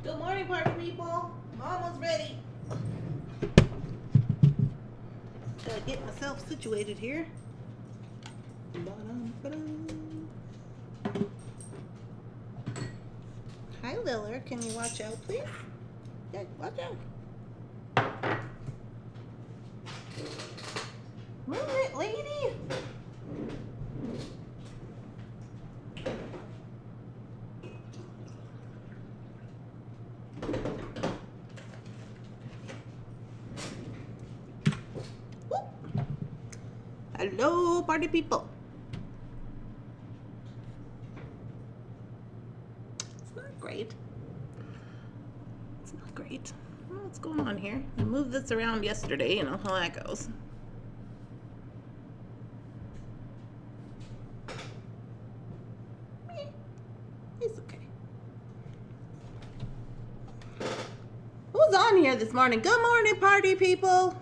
Good morning, party people. I'm almost ready. Gotta get myself situated here. Hi, Liller. Can you watch out, please? Yeah, watch out. Move it, lady. Whoop. Hello, party people. It's not great. It's not great. What's going on here? I moved this around yesterday, you know how that goes. It's okay. Who's on here this morning? Good morning, party people.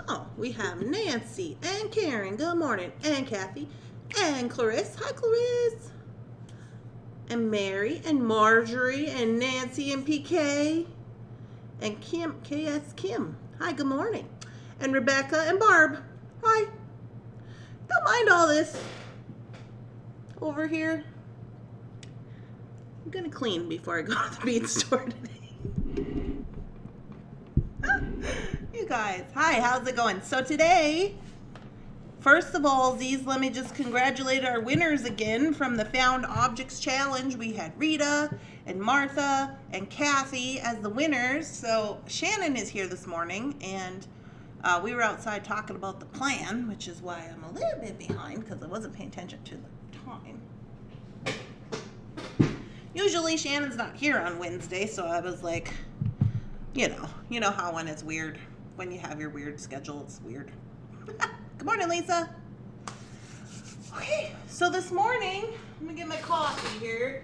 Oh, we have Nancy and Karen. Good morning. And Kathy and Clarice. Hi, Clarice. And Mary and Marjorie and Nancy and PK and Kim, KS Kim. Hi, good morning. And Rebecca and Barb. Hi. Don't mind all this over here. I'm gonna clean before I go to the bead store today. You guys, hi, how's it going? So today, first of all, let me just congratulate our winners again from the Found Objects Challenge. We had Rita and Martha and Kathy as the winners. So Shannon is here this morning, and we were outside talking about the plan, which is why I'm a little bit behind because I wasn't paying attention to the time. Usually Shannon's not here on Wednesday, so I was like, you know how when it's weird, when you have your weird schedule, it's weird. Good morning, Lisa. Okay, so this morning, let me get my coffee here.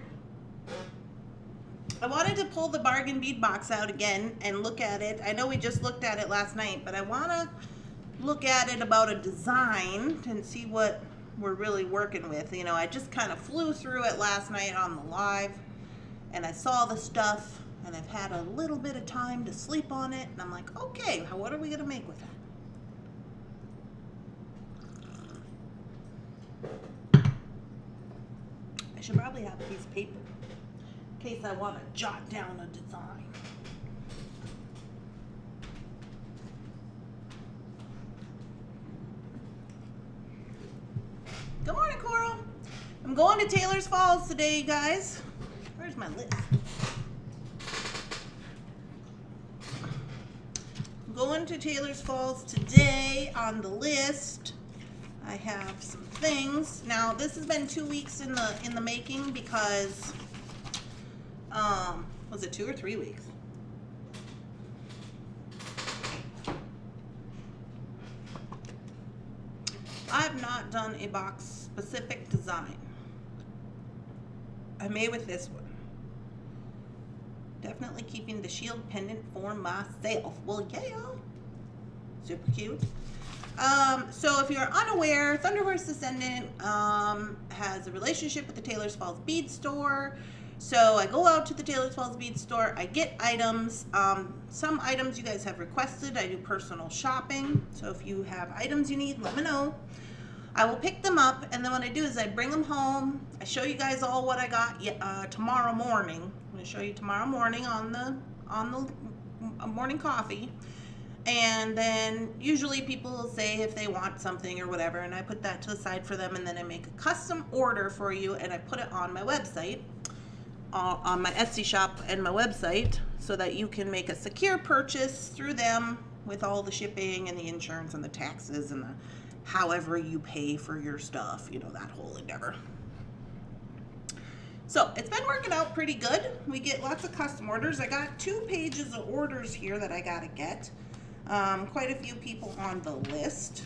I wanted to pull the bargain bead box out again and look at it. I know we just looked at it last night, but I want to look at it about a design and see what we're really working with. You know, I just kind of flew through it last night on the live, and I saw the stuff, and I've had a little bit of time to sleep on it, and I'm like, okay, what are we going to make with that? I should probably have a piece of paper in case I want to jot down a design. Good morning, Coral. I'm going to Taylor's Falls today, you guys. Where's my list? I'm going to Taylor's Falls today. On the list, I have some things. Now, this has been 2 weeks in the making because, was it 2 or 3 weeks? I've not done a box specific design. I made with this one. Definitely keeping the shield pendant for myself. Well, yeah, super cute. So if you're unaware, Thunderhorse Descendant has a relationship with the Taylor's Falls Bead Store. So I go out to the Taylor's Falls Bead Store, I get items. Some items you guys have requested. I do personal shopping. So if you have items you need, let me know. I will pick them up, and then what I do is I bring them home. I show you guys all what I got tomorrow morning. I'm going to show you tomorrow morning on the morning coffee. And then usually people will say if they want something or whatever, and I put that to the side for them, and then I make a custom order for you, and I put it on my website, on my Esty shop and my website, so that you can make a secure purchase through them with all the shipping and the insurance and the taxes and the however you pay for your stuff, you know, that whole endeavor. So it's been working out pretty good. We get lots of custom orders. I got 2 pages of orders here that I gotta get. Quite a few people on the list.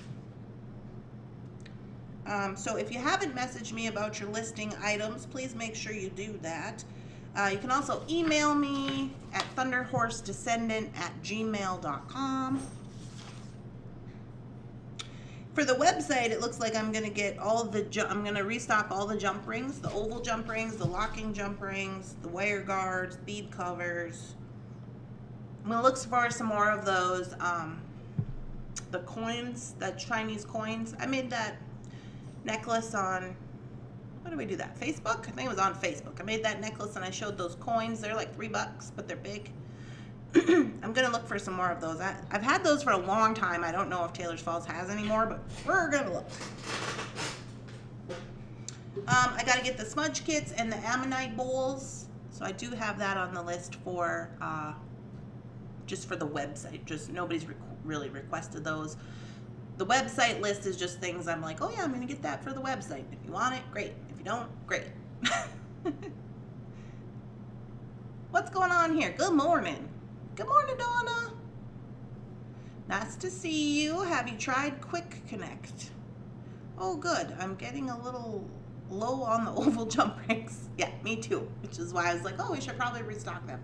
So if you haven't messaged me about your listing items, please make sure you do that. You can also email me at thunderhorsedescendant@gmail.com. For the website, it looks like I'm gonna get I'm gonna restock all the jump rings, the oval jump rings, the locking jump rings, the wire guards, bead covers. I'm gonna look for some more of those, the coins, the Chinese coins. I made that necklace on, what did we do that? Facebook? I think it was on Facebook. I made that necklace and I showed those coins. They're like $3, but they're big. I'm gonna look for some more of those. I've had those for a long time. I don't know if Taylor's Falls has any more, but we're gonna look. I gotta get the smudge kits and the ammonite bowls. So I do have that on the list for just for the website. Just nobody's really requested those. The website list is just things I'm like, oh yeah, I'm gonna get that for the website. If you want it, great. If you don't, great. What's going on here? Good morning. Good morning, Donna. Nice to see you. Have you tried Quick Connect? Oh, good. I'm getting a little low on the oval jump rings. Yeah, me too. Which is why I was like, oh, we should probably restock them.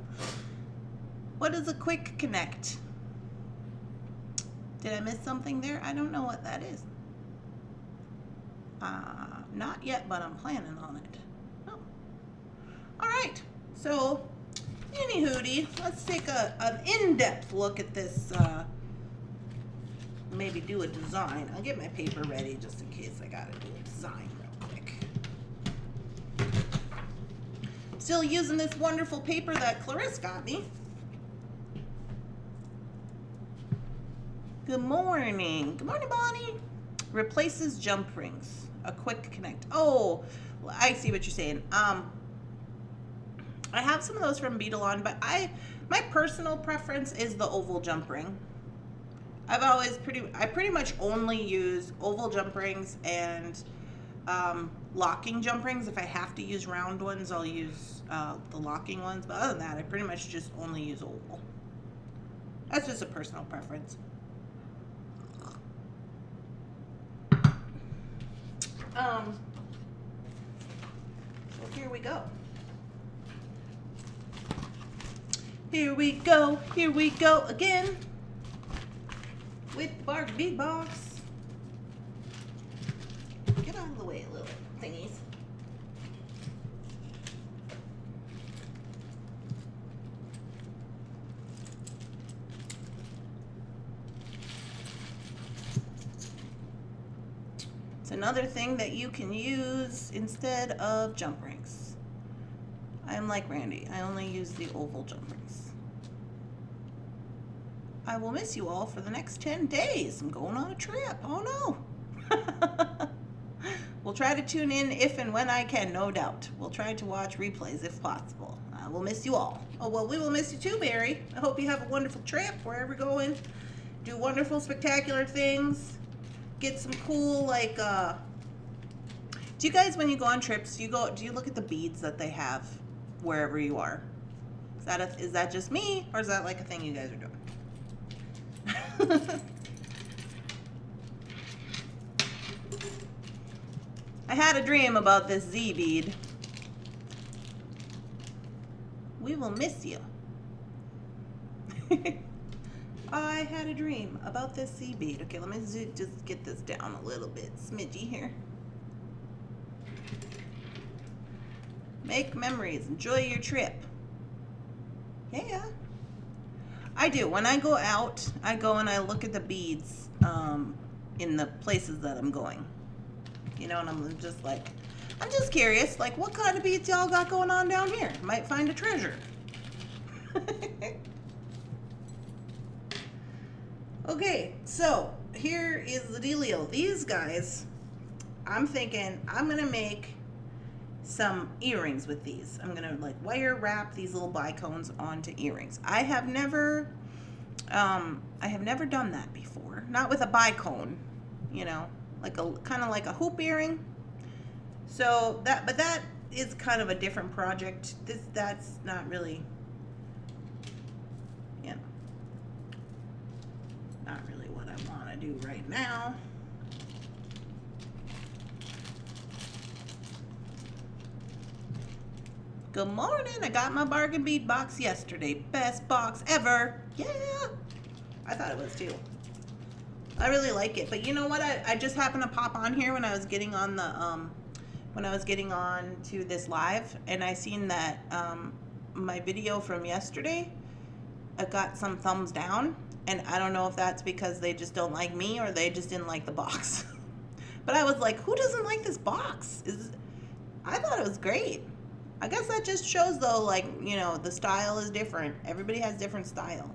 What is a Quick Connect? Did I miss something there? I don't know what that is. Not yet, but I'm planning on it. Oh. All right. So, anywho, let's take an in-depth look at this. Maybe do a design. I'll get my paper ready just in case I gotta do a design real quick. Still using this wonderful paper that Clarisse got me. Good morning. Good morning, Bonnie. Replaces jump rings. A Quick Connect. Oh, I see what you're saying. I have some of those from Beadalon, but my personal preference is the oval jump ring. I pretty much only use oval jump rings and locking jump rings. If I have to use round ones, I'll use the locking ones. But other than that, I pretty much just only use oval. That's just a personal preference. So here we go. Here we go again with the bark bead box. Get out of the way, little thingies. It's another thing that you can use instead of jump rings. I'm like Randy. I only use the oval jump rings. I will miss you all for the next 10 days. I'm going on a trip. Oh no. We'll try to tune in if and when I can, no doubt. We'll try to watch replays if possible. I will miss you all. Oh, well, we will miss you too, Barry. I hope you have a wonderful trip wherever you're going. Do wonderful, spectacular things. Get some cool, like, do you guys, when you go on trips, do you look at the beads that they have wherever you are? Is that just me, or is that like a thing you guys are doing? I had a dream about this Z bead. We will miss you. I had a dream about this Z bead. Okay, let me just get this down a little bit. Smidgy here. Make memories. Enjoy your trip. Yeah. I do. When I go out, I go and I look at the beads in the places that I'm going. You know, and I'm just like, I'm just curious, like, what kind of beads y'all got going on down here? Might find a treasure. Okay, so here is the dealio. These guys, I'm thinking I'm going to make some earrings with these. I'm going to like wire wrap these little bicones onto earrings. I have never done that before. Not with a bicone, you know, like a kind of like a hoop earring. So that is kind of a different project. That's not really, you know, not really what I want to do right now. Good morning. I got my bargain bead box yesterday. Best box ever. Yeah. I thought it was too. I really like it. But you know what? I just happened to pop on here when I was getting on the when I was getting on to this live, and I seen that my video from yesterday, I got some thumbs down, and I don't know if that's because they just don't like me or they just didn't like the box. But I was like, who doesn't like this box? I thought it was great. I guess that just shows though, like, you know, the style is different. Everybody has different style.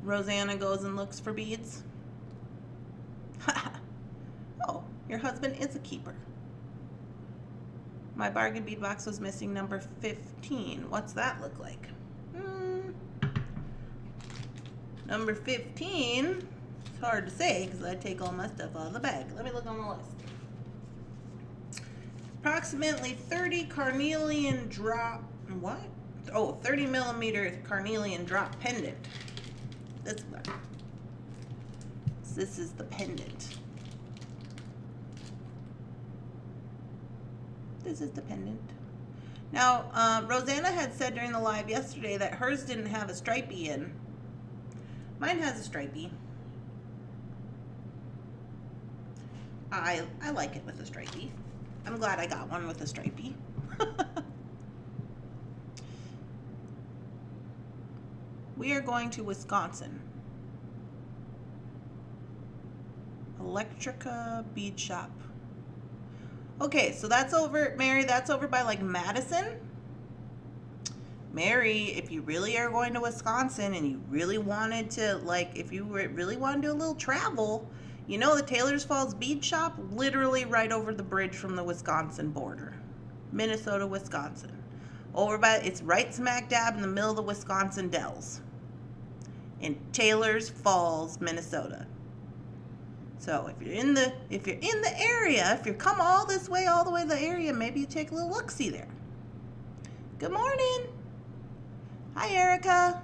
Rosanna goes and looks for beads. Oh, your husband is a keeper. My bargain bead box was missing number 15. What's that look like? Number 15. It's hard to say because I take all my stuff out of the bag. Let me look on the list. Approximately 30 carnelian drop. What? Oh, 30 millimeter carnelian drop pendant. This one. This is the pendant. This is the pendant. Now, Rosanna had said during the live yesterday that hers didn't have a stripey in. Mine has a stripey. I like it with a stripey. I'm glad I got one with a stripey. We are going to Wisconsin. Electrica Bead Shop. Okay, so that's over, Mary, that's over by like Madison. Mary, if you really are going to Wisconsin and you really wanted to, like, if you really want to do a little travel, you know the Taylor's Falls Bead Shop, literally right over the bridge from the Wisconsin border. Minnesota, Wisconsin. Over by, it's right smack dab in the middle of the Wisconsin Dells. In Taylor's Falls, Minnesota. So if you're in the area, if you come all this way, all the way to the area, maybe you take a little look-see there. Good morning. Hi, Erica.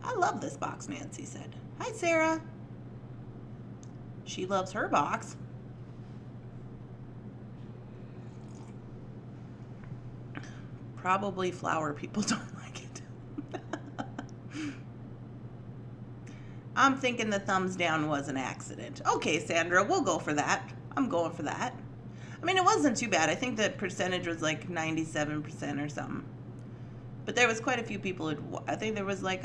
I love this box, Nancy said. Hi, Sarah. She loves her box. Probably flower people don't like it. I'm thinking the thumbs down was an accident. Okay, Sandra, we'll go for that. I'm going for that. I mean, it wasn't too bad. I think the percentage was like 97% or something. But there was quite a few people who, I think there was like,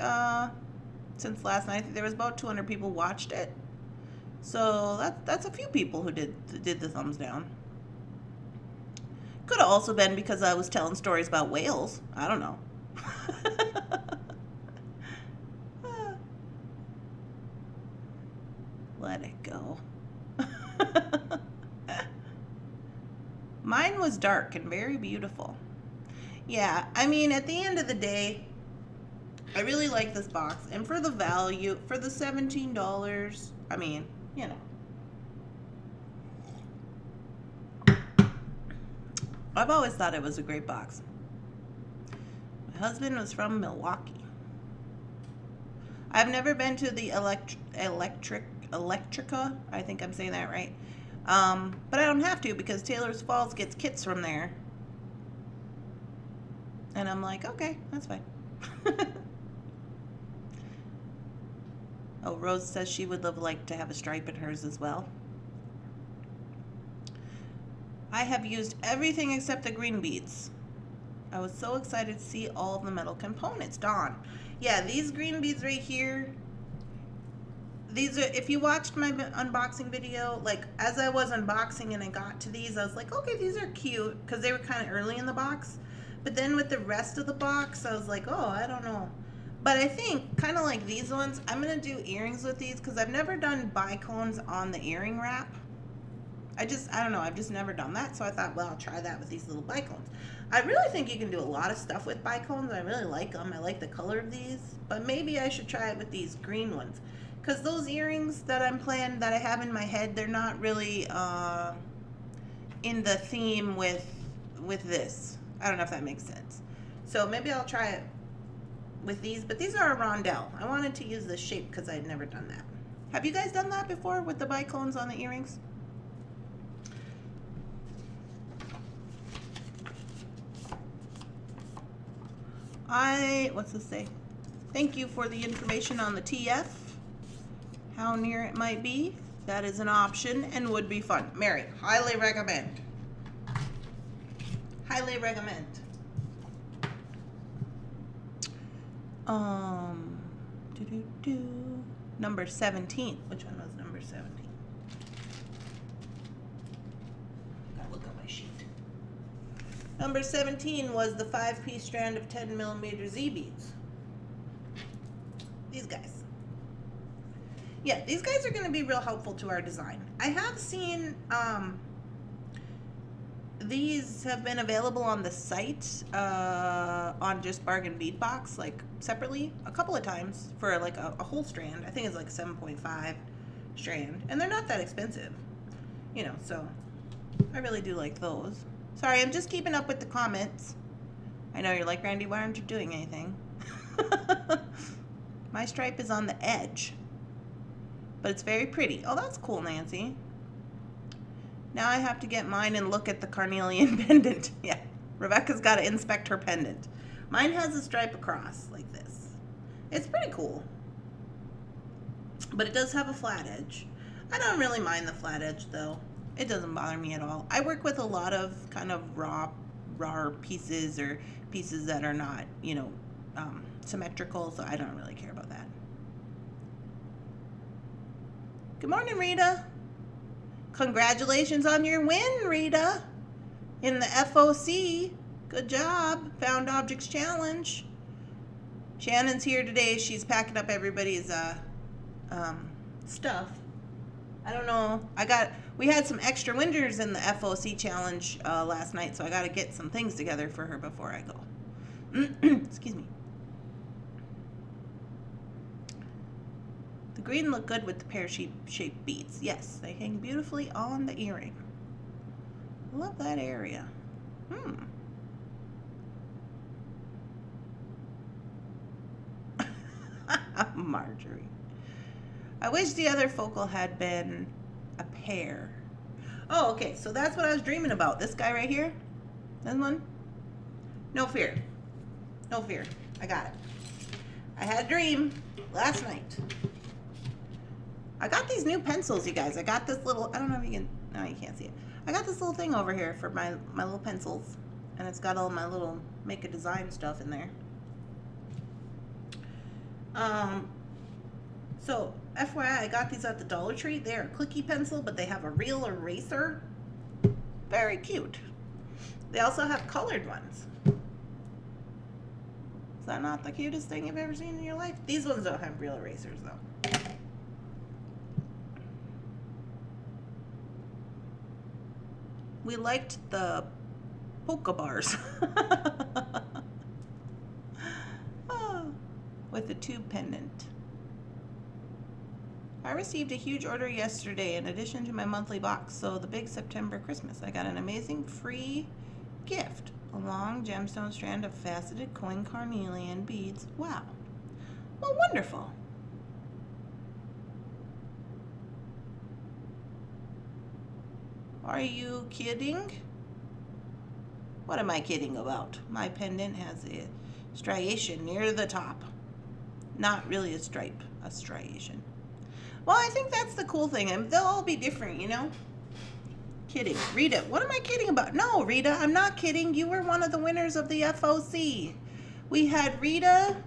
since last night, there was about 200 people watched it. So that's a few people who did the thumbs down. Could have also been because I was telling stories about whales. I don't know. Let it go. Mine was dark and very beautiful. Yeah, I mean, at the end of the day, I really like this box. And for the value, for the $17, I mean, you know. I've always thought it was a great box. My husband was from Milwaukee. I've never been to the Electrica, I think I'm saying that right. But I don't have to because Taylor's Falls gets kits from there. And I'm like, okay, that's fine. Oh, Rose says she would like to have a stripe in hers as well. I have used everything except the green beads. I was so excited to see all of the metal components. Dawn. Yeah, these green beads right here, these are, if you watched my unboxing video, like as I was unboxing and I got to these, I was like, okay, these are cute because they were kind of early in the box. But then with the rest of the box, I was like, oh, I don't know. But I think kind of like these ones, I'm going to do earrings with these because I've never done bicones on the earring wrap. I don't know, I've just never done that. So I thought, well, I'll try that with these little bicones. I really think you can do a lot of stuff with bicones. I really like them. I like the color of these. But maybe I should try it with these green ones. Because those earrings that I'm planning, that I have in my head, they're not really in the theme with this. I don't know if that makes sense. So maybe I'll try it with these. But these are a rondelle. I wanted to use this shape because I had never done that. Have you guys done that before with the bicones on the earrings? What's this say? Thank you for the information on the TF. How near it might be. That is an option and would be fun. Mary, highly recommend. Highly recommend. Number 17. Which one was number 17? Gotta look at my sheet. Number 17 was the 5-piece strand of 10mm Z beads. These guys. Yeah, these guys are going to be real helpful to our design. I have seen these have been available on the site on just Bargain Bead Box, like separately, a couple of times for like a whole strand. I think it's like 7.5 strand, and they're not that expensive, you know, so I really do like those. Sorry, I'm just keeping up with the comments. I know you're like, Randy, why aren't you doing anything? My stripe is on the edge, but it's very pretty. Oh, that's cool, Nancy. Now I have to get mine and look at the Carnelian pendant. Yeah, Rebecca's got to inspect her pendant. Mine has a stripe across like this. It's pretty cool, but it does have a flat edge. I don't really mind the flat edge though. It doesn't bother me at all. I work with a lot of kind of raw pieces or pieces that are not, you know, symmetrical, so I don't really care about that. Good morning, Rita. Congratulations on your win, Rita, in the FOC. Good job, Found Objects Challenge. Shannon's here today. She's packing up everybody's stuff. I don't know. We had some extra winners in the FOC challenge last night, so I got to get some things together for her before I go. Excuse me. The green look good with the pear-shaped beads. Yes, they hang beautifully on the earring. I love that area. Marjorie. I wish the other focal had been a pair. Oh, okay, so that's what I was dreaming about. This guy right here. This one. No fear. No fear. I got it. I had a dream last night. I got these new pencils, you guys. I got this little, I don't know if you can, no, you can't see it. I got this little thing over here for my little pencils. And it's got all my little make a design stuff in there. So, FYI, I got these at the Dollar Tree. They're a clicky pencil, but they have a real eraser. Very cute. They also have colored ones. Is that not the cutest thing you've ever seen in your life? These ones don't have real erasers, though. We liked the polka bars. Oh, with the tube pendant. I received a huge order yesterday in addition to my monthly box, so the big September Christmas. I got an amazing free gift, a long gemstone strand of faceted coin carnelian beads. Wow. Well, wonderful. Are you kidding? What am I kidding about? My pendant has a striation near the top. Not really a stripe, a striation. Well, I think that's the cool thing. And they'll all be different, you know? Kidding. Rita, what am I kidding about? No, Rita, I'm not kidding. You were one of the winners of the FOC. We had Rita.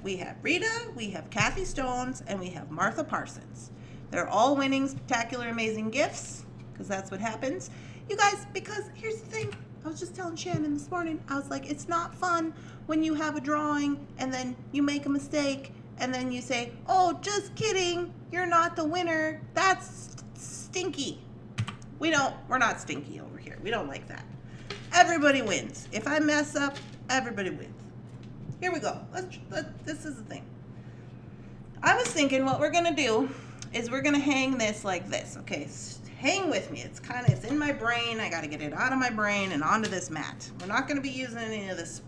We have Kathy Stones, and we have Martha Parsons. They're all winning spectacular, amazing gifts, because that's what happens. You guys, because here's the thing. I was just telling Shannon this morning. I was like, it's not fun when you have a drawing, and then you make a mistake, and then you say, oh, just kidding, you're not the winner. That's stinky. We're not stinky over here. We don't like that. Everybody wins. If I mess up, everybody wins. Here we go. This is the thing. I was thinking what we're gonna do is we're gonna hang this like this. Okay, hang with me. It's in my brain. I gotta get it out of my brain and onto this mat. We're not gonna be using any of this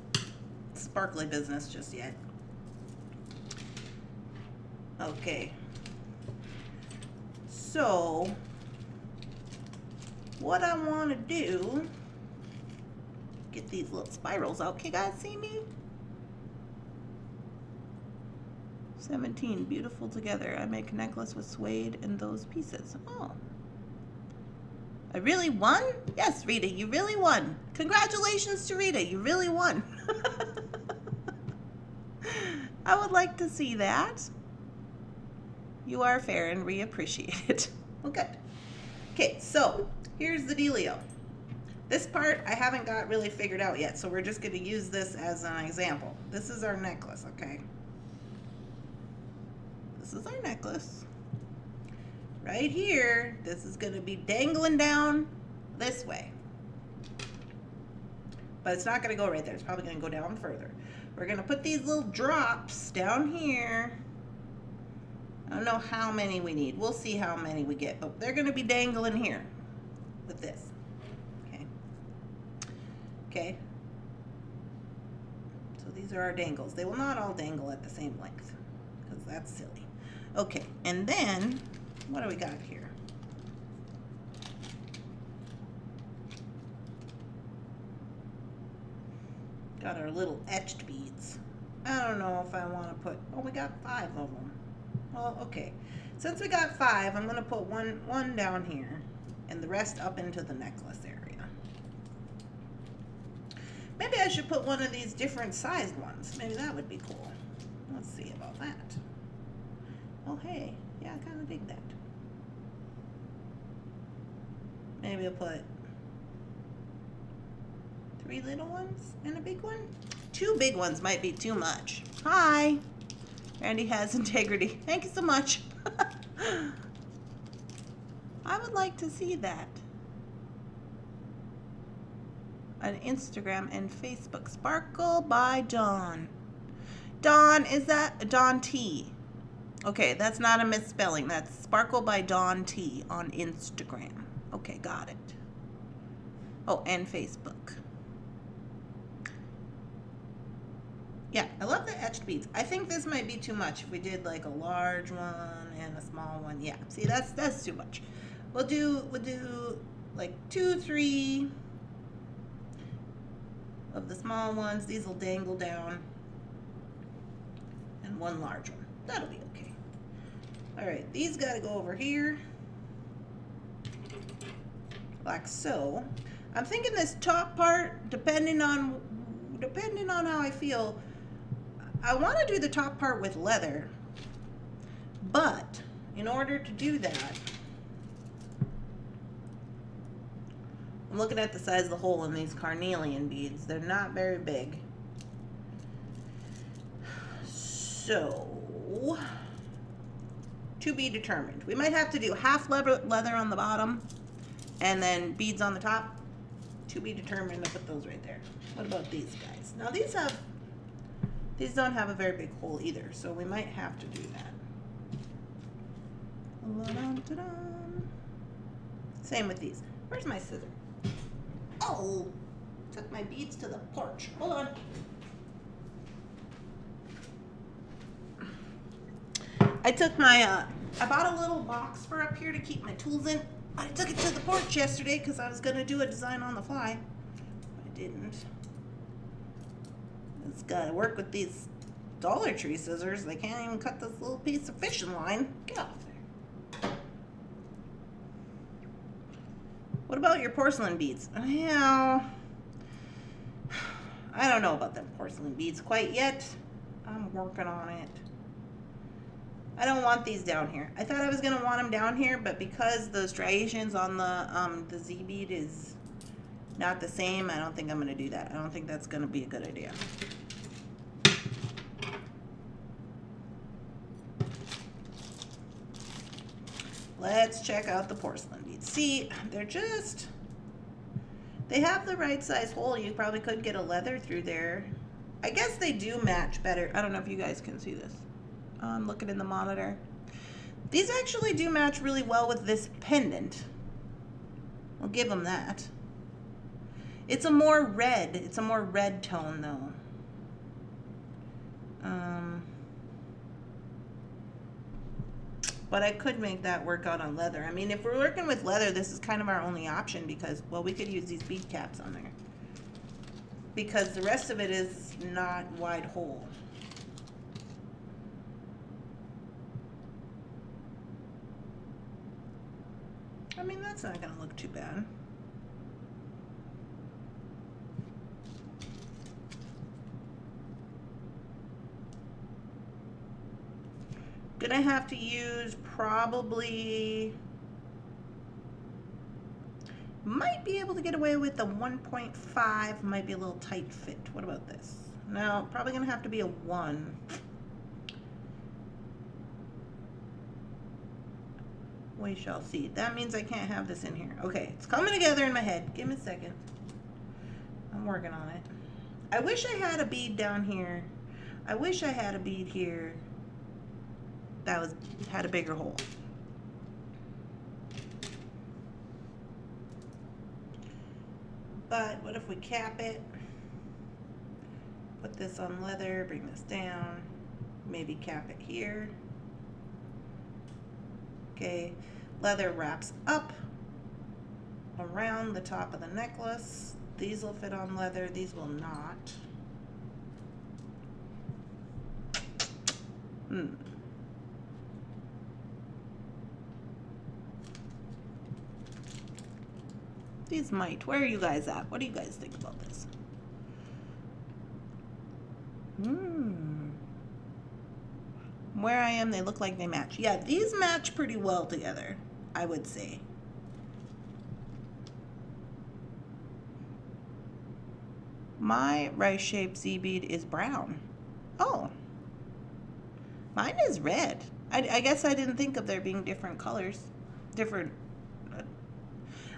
sparkly business just yet. Okay. So, what I want to do get these little spirals out. Can you guys see me? 17, beautiful together. I make a necklace with suede and those pieces. Oh. I really won? Yes, Rita, you really won. Congratulations to Rita, you really won. I would like to see that. You are fair and we appreciate it. Well, good. Okay, so here's the dealio. This part I haven't got really figured out yet, so we're just going to use this as an example. This is our necklace, okay? This is our necklace. Right here, this is going to be dangling down this way. But it's not going to go right there. It's probably going to go down further. We're going to put these little drops down here. I don't know how many we need. We'll see how many we get, but they're going to be dangling here with this. Okay. Okay. So these are our dangles. They will not all dangle at the same length because that's silly. Okay, and then what do we got here? Got our little etched beads. I don't know if I want to put, oh, we got 5 of them. Well, okay. Since we got 5, I'm going to put one down here and the rest up into the necklace area. Maybe I should put one of these different sized ones. Maybe that would be cool. Let's see about that. Oh, hey. Yeah, I kind of dig that. Maybe I'll put 3 little ones and a big one. 2 big ones might be too much. Hi. Randy has integrity. Thank you so much. I would like to see that on Instagram and Facebook. Sparkle by Dawn. Dawn, is that Dawn T? Okay, that's not a misspelling. That's Sparkle by Dawn T on Instagram. Okay, got it. Oh, and Facebook. Yeah, I love the etched beads. I think this might be too much if we did like a large one and a small one. Yeah, see, that's too much. We'll do like 2, 3 of the small ones. These will dangle down, and 1 large one. That'll be okay. All right, these got to go over here, like so. I'm thinking this top part, depending on how I feel, I want to do the top part with leather, but in order to do that, I'm looking at the size of the hole in these carnelian beads. They're not very big. So, to be determined. We might have to do half leather on the bottom and then beads on the top. To be determined to put those right there. What about these guys? Now these don't have a very big hole either, so we might have to do that. Same with these. Where's my scissor? Oh, took my beads to the porch. Hold on. I took my, I bought a little box for up here to keep my tools in. I took it to the porch yesterday because I was going to do a design on the fly. I didn't. It's got to work with these Dollar Tree scissors. They can't even cut this little piece of fishing line. Get off there. What about your porcelain beads? Yeah, I don't know about them porcelain beads quite yet. I'm working on it. I don't want these down here. I thought I was going to want them down here, but because the striations on the Z bead is not the same, I don't think I'm going to do that. I don't think that's going to be a good idea. Let's check out the porcelain beads. See, they have the right size hole. You probably could get a leather through there. I guess they do match better. I don't know if you guys can see this. I'm looking in the monitor. These actually do match really well with this pendant. I'll give them that. It's a more red tone though. But I could make that work out on leather. I mean, if we're working with leather, this is kind of our only option because, well, we could use these bead caps on there. because the rest of it is not wide hole. I mean, that's not gonna look too bad. Gonna have to use probably, might be able to get away with the 1.5, might be a little tight fit. What about this? No, probably gonna have to be a 1. We shall see. That means I can't have this in here. Okay, it's coming together in my head. Give me a second. I'm working on it. I wish I had a bead down here. I wish I had a bead here that had a bigger hole. But what if we cap it? Put this on leather, bring this down, maybe cap it here. Okay, leather wraps up around the top of the necklace. These will fit on leather, these will not. These might. Where are you guys at? What do you guys think about this? Where I am, they look like they match. Yeah, these match pretty well together, I would say. My rice-shaped Z-bead is brown. Oh. Mine is red. I guess I didn't think of there being different colors. Different.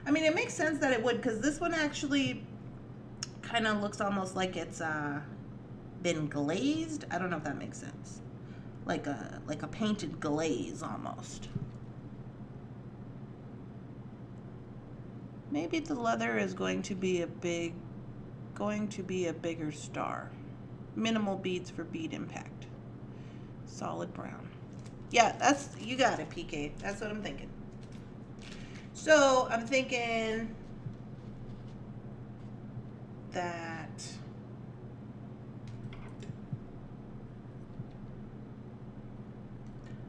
I mean, it makes sense that it would, because this one actually kind of looks almost like it's been glazed. I don't know if that makes sense. Like a painted glaze almost. Maybe the leather is going to be a bigger star. Minimal beads for bead impact. Solid brown. Yeah, you got it, PK. That's what I'm thinking. So I'm thinking that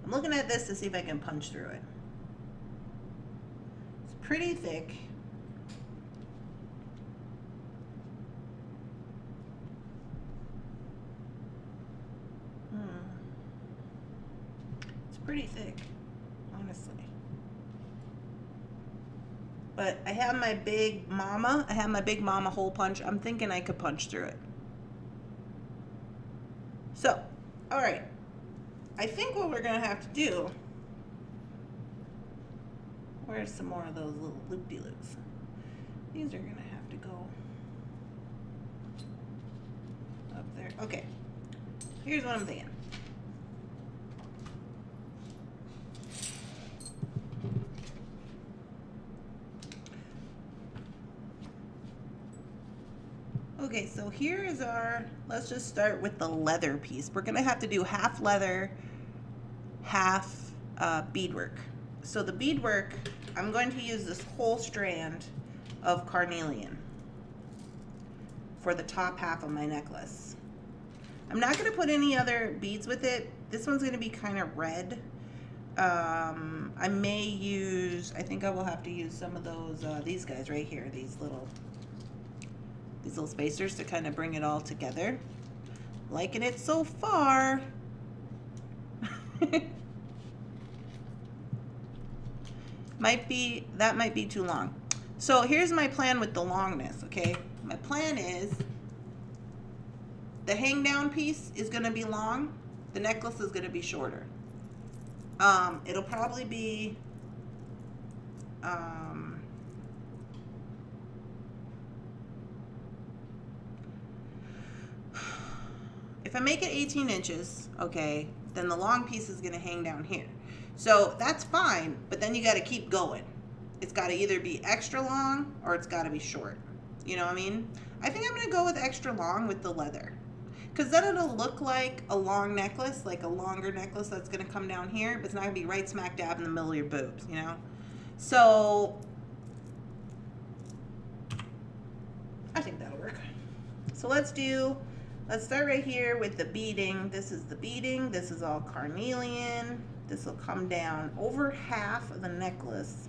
I'm looking at this to see if I can punch through it. It's pretty thick. It's pretty thick, honestly. But I have my big mama. Hole punch. I'm thinking I could punch through it. So, all right. I think what we're going to have to do, where's some more of those little loop-de-loops? These are going to have to go up there. Okay, here's what I'm thinking. Okay, so here is let's just start with the leather piece. We're gonna have to do half leather, half beadwork. So the beadwork, I'm going to use this whole strand of Carnelian for the top half of my necklace. I'm not gonna put any other beads with it. This one's gonna be kind of red. I think I will have to use some of those, these guys right here, these little spacers to kind of bring it all together. Liking it so far. That might be too long. So here's my plan with the longness, okay? My plan is the hang down piece is gonna be long, the necklace is gonna be shorter. It'll probably be if I make it 18 inches, okay, then the long piece is gonna hang down here. So that's fine, but then you gotta keep going. It's gotta either be extra long or it's gotta be short. You know what I mean? I think I'm gonna go with extra long with the leather, because then it'll look like a long necklace, like a longer necklace that's gonna come down here, but it's not gonna be right smack dab in the middle of your boobs, you know? So I think that'll work. So let's start right here with the beading. This is the beading. This is all carnelian. This will come down over half of the necklace,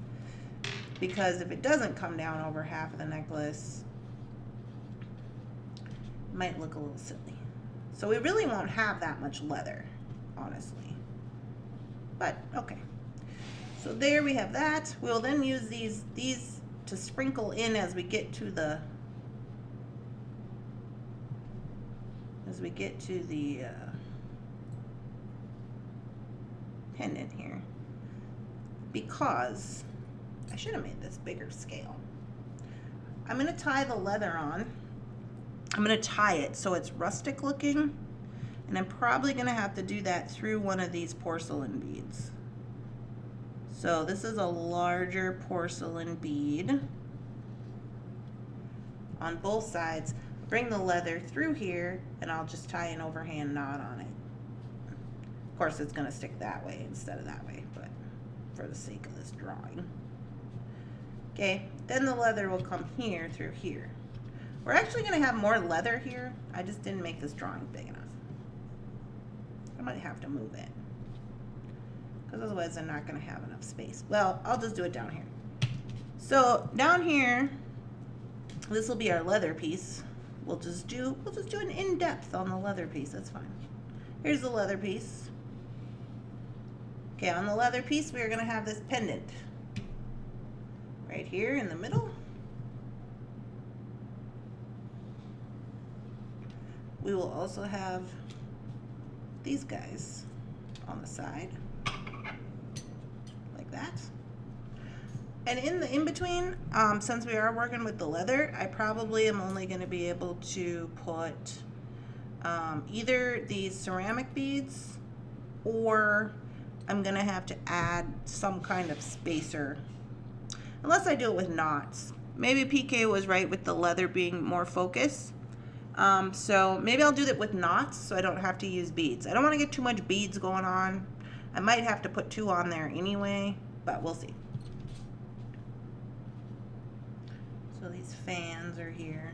because if it doesn't come down over half of the necklace, it might look a little silly. So we really won't have that much leather, honestly. But okay. So there we have that. We'll then use these to sprinkle in as we get to the pendant here, because I should have made this bigger scale. I'm going to tie the leather on. I'm going to tie it so it's rustic looking, and I'm probably going to have to do that through one of these porcelain beads. So this is a larger porcelain bead on both sides. Bring the leather through here, and I'll just tie an overhand knot on it. Of course, it's going to stick that way instead of that way, but for the sake of this drawing. Okay, then the leather will come here through here. We're actually going to have more leather here. I just didn't make this drawing big enough. I might have to move it, because otherwise I'm not going to have enough space. Well, I'll just do it down here. So down here, this will be our leather piece. We'll just do an in-depth on the leather piece. That's fine. Here's the leather piece. Okay, on the leather piece, we're going to have this pendant right here in the middle. We will also have these guys on the side, like that. And in between, since we are working with the leather, I probably am only going to be able to put either these ceramic beads, or I'm going to have to add some kind of spacer, unless I do it with knots. Maybe PK was right with the leather being more focused. So maybe I'll do that with knots so I don't have to use beads. I don't want to get too much beads going on. I might have to put 2 on there anyway, but we'll see. So these fans are here.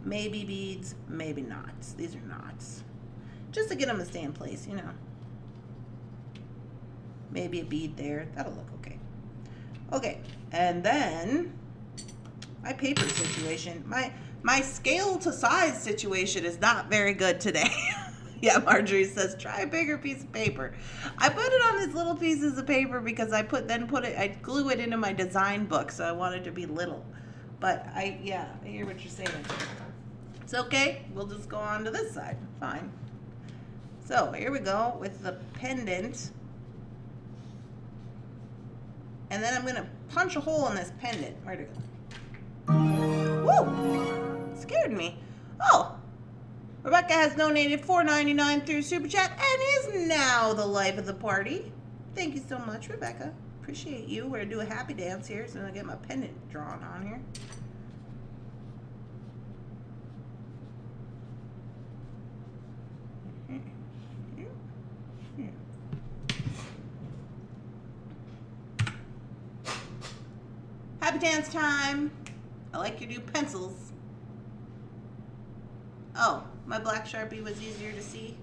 Maybe beads, maybe knots. These are knots. Just to get them to stay in place, you know. Maybe a bead there. That'll look okay. Okay, and then my paper situation. My scale to size situation is not very good today. Yeah, Marjorie says, try a bigger piece of paper. I put it on these little pieces of paper because I glue it into my design book, so I want it to be little. But I hear what you're saying. It's okay. We'll just go on to this side. Fine. So here we go with the pendant. And then I'm going to punch a hole in this pendant. Where'd it go? Woo! Scared me. Oh! Rebecca has donated $4.99 through Super Chat and is now the life of the party. Thank you so much, Rebecca. Appreciate you. We're going to do a happy dance here, so I'm going to get my pendant drawn on here. Happy dance time. I like your new pencils. Oh, my black Sharpie was easier to see.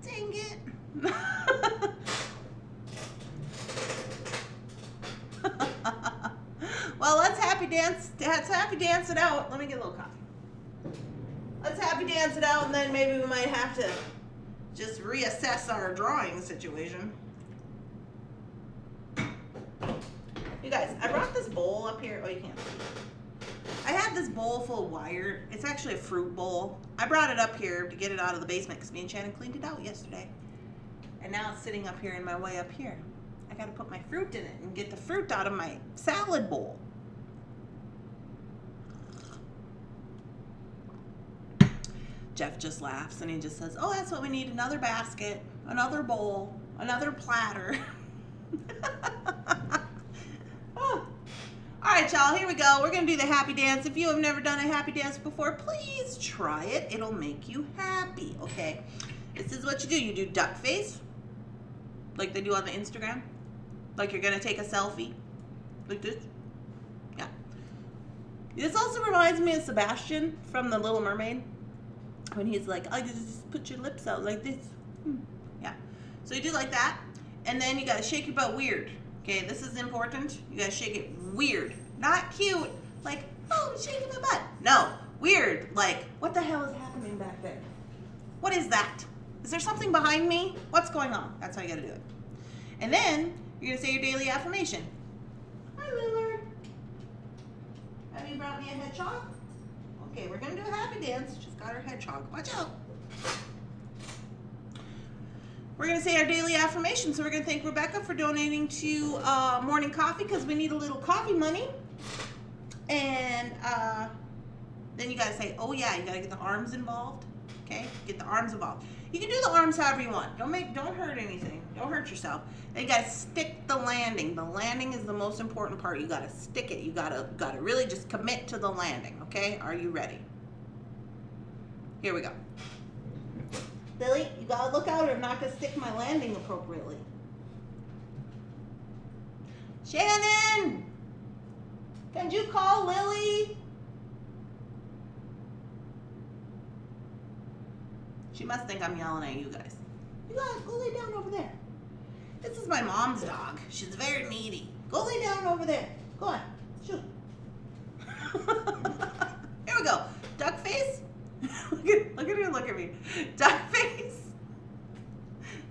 Dang it. Well, let's happy dance it out. Let me get a little coffee. Let's happy dance it out, and then maybe we might have to just reassess our drawing situation. You guys, I brought this bowl up here. Oh, you can't see. I had this bowl full of wire. It's actually a fruit bowl. I brought it up here to get it out of the basement because me and Shannon cleaned it out yesterday. And now it's sitting up here in my way up here. I got to put my fruit in it and get the fruit out of my salad bowl. Jeff just laughs and he just says, oh, that's what we need, another basket, another bowl, another platter. Oh. All right, y'all, here we go. We're going to do the happy dance. If you have never done a happy dance before, please try it. It'll make you happy, okay? This is what you do. You do duck face, like they do on the Instagram. Like you're going to take a selfie, like this. This also reminds me of Sebastian from The Little Mermaid. When he's like, I just put your lips out like this. Yeah. So you do like that. And then you got to shake your butt weird. Okay, this is important. You got to shake it weird. Not cute. Like, oh, I'm shaking my butt. No, weird. Like, what the hell is happening back there? What is that? Is there something behind me? What's going on? That's how you got to do it. And then you're going to say your daily affirmation. Hi, Lillard. Have you brought me a hedgehog? Okay, we're going to do a happy dance. She's got her hedgehog. Watch out. We're going to say our daily affirmation. So we're going to thank Rebecca for donating to Morning Coffee because we need a little coffee money. And then you got to say, oh yeah, you got to get the arms involved. Okay, get the arms involved. You can do the arms however you want. Don't hurt anything. Don't hurt yourself. And you got to stick the landing. The landing is the most important part. You got to stick it. You got to really just commit to the landing. Okay, are you ready? Here we go. Billy, you got to look out or I'm not going to stick my landing appropriately. Shannon! Can you call Lily? She must think I'm yelling at you guys. You guys, go lay down over there. This is my mom's dog. She's very needy. Go lay down over there. Go on. Shoot. Here we go. Duck face. Look at her. Look at me. Duck face.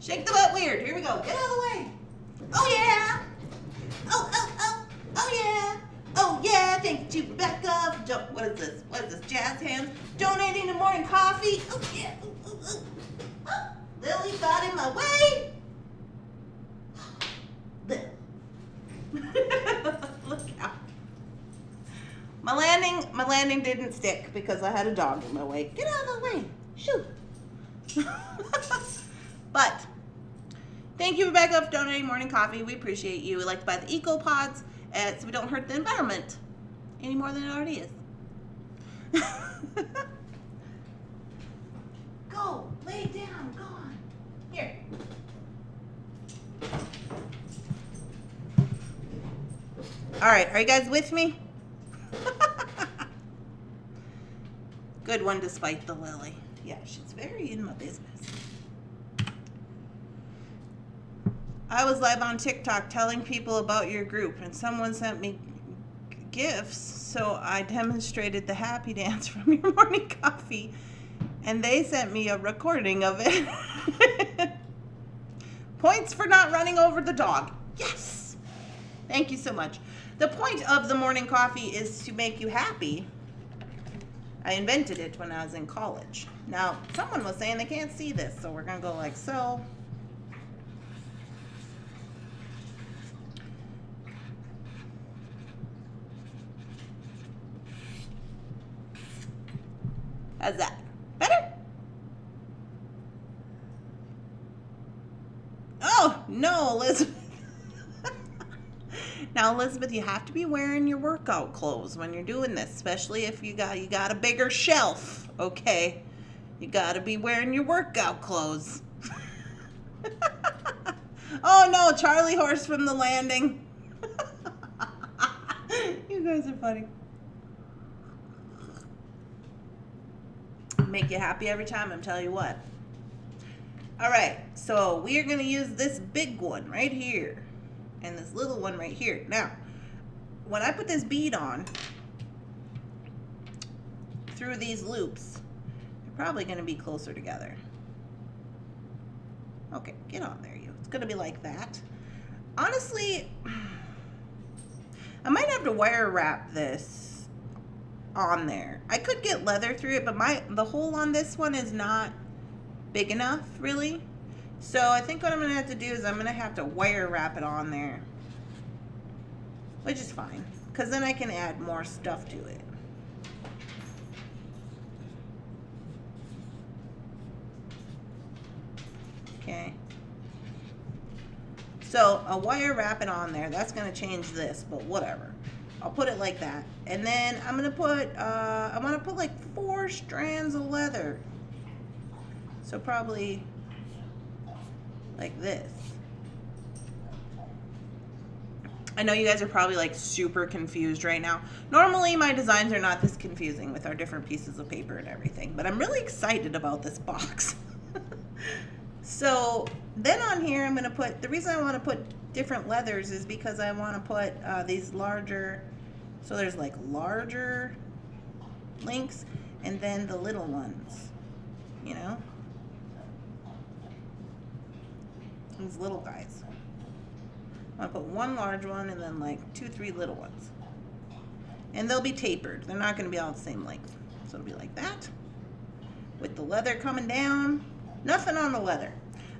Shake the butt weird. Here we go. Get out of the way. Oh, yeah. Oh, yeah. Oh, yeah. Thank you, Rebecca. What is this? What is this? Jazz hands. Donating to Morning Coffee. Oh, yeah. Oh, Lily got in my way. Look out. My landing didn't stick because I had a dog in my way. Get out of the way. Shoot. But thank you, Rebecca, for donating Morning Coffee. We appreciate you. We like to buy the Eco Pods so we don't hurt the environment any more than it already is. Go. Lay down. Go on. Here. All right. Are you guys with me? Good one despite the Lily. Yeah, she's very in my business. I was live on TikTok telling people about your group and someone sent me gifts, so I demonstrated the happy dance from your Morning Coffee and they sent me a recording of it. Points for not running over the dog. Yes! Thank you so much. The point of the Morning Coffee is to make you happy. I invented it when I was in college. Now, someone was saying they can't see this, so we're going to go like so. How's that? Better? Oh, no, Elizabeth. Now, Elizabeth, you have to be wearing your workout clothes when you're doing this, especially if you got a bigger shelf, okay? You got to be wearing your workout clothes. Oh, no, Charlie Horse from the landing. You guys are funny. Make you happy every time, I'm telling you what. All right, so we are going to use this big one right here. And this little one right here. Now, when I put this bead on through these loops, they're probably going to be closer together. Okay, get on there, you. It's going to be like that. Honestly, I might have to wire wrap this on there. I could get leather through it, but the hole on this one is not big enough, really. So I think what I'm going to have to do is I'm going to have to wire wrap it on there. Which is fine. Because then I can add more stuff to it. Okay. So I'll wire wrap it on there. That's going to change this, but whatever. I'll put it like that. And then I'm going to put, I want to put like 4 strands of leather. So probably like this. I know you guys are probably like super confused right now. Normally my designs are not this confusing with our different pieces of paper and everything, but I'm really excited about this box. So then on here I'm going to put, the reason I want to put different leathers is because I want to put these larger, so there's like larger links and then the little ones, you know, these little guys. I'm going to put one large one and then like 2, 3 little ones. And they'll be tapered. They're not going to be all the same length. So it'll be like that. With the leather coming down. Nothing on the leather.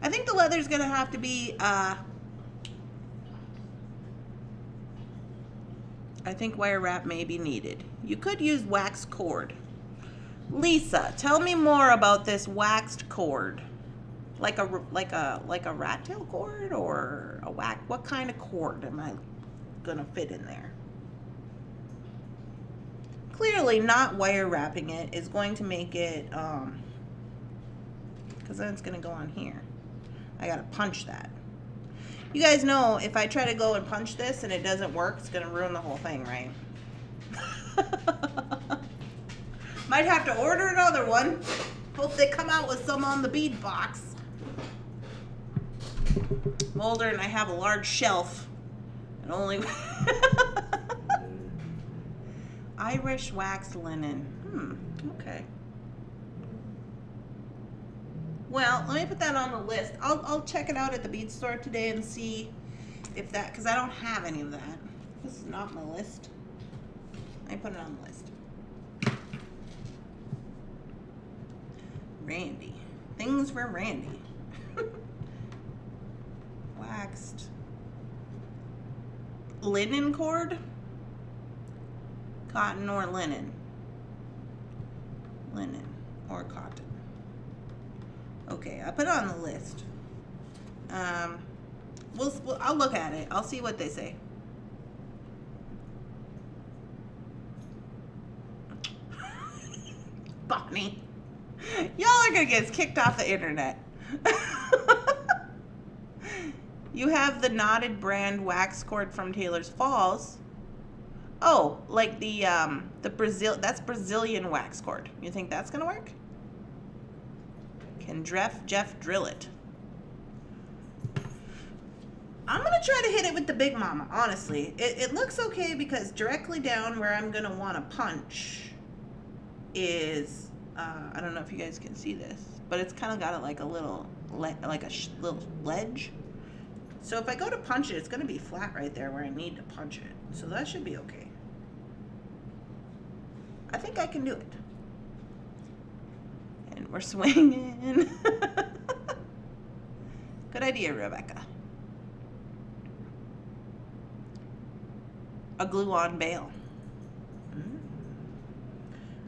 I think the leather's going to have to be, I think wire wrap may be needed. You could use wax cord. Lisa, tell me more about this waxed cord. Like a rat tail cord or a wax? What kind of cord am I gonna fit in there? Clearly not wire wrapping it is going to make it, because then it's gonna go on here. I gotta punch that. You guys know if I try to go and punch this and it doesn't work, it's gonna ruin the whole thing, right? Might have to order another one. Hope they come out with some on the bead box. I'm older and I have a large shelf and only Irish waxed linen. Okay. Well, let me put that on the list. I'll check it out at the bead store today and see if that, because I don't have any of that. This is not my list. I put it on the list. Randy. Things for Randy. Waxed linen cord, cotton or linen, linen or cotton. Okay, I put it on the list. I'll look at it. I'll see what they say. Bonnie, y'all are gonna get kicked off the internet. You have the knotted brand wax cord from Taylor's Falls. Oh, like that's Brazilian wax cord. You think that's gonna work? Can Jeff drill it? I'm gonna try to hit it with the Big Mama, honestly. It looks okay because directly down where I'm gonna wanna punch is, I don't know if you guys can see this, but it's kind of got like a little, little ledge. So if I go to punch it, it's going to be flat right there where I need to punch it. So that should be okay. I think I can do it. And we're swinging. Good idea, Rebecca. A glue-on bail.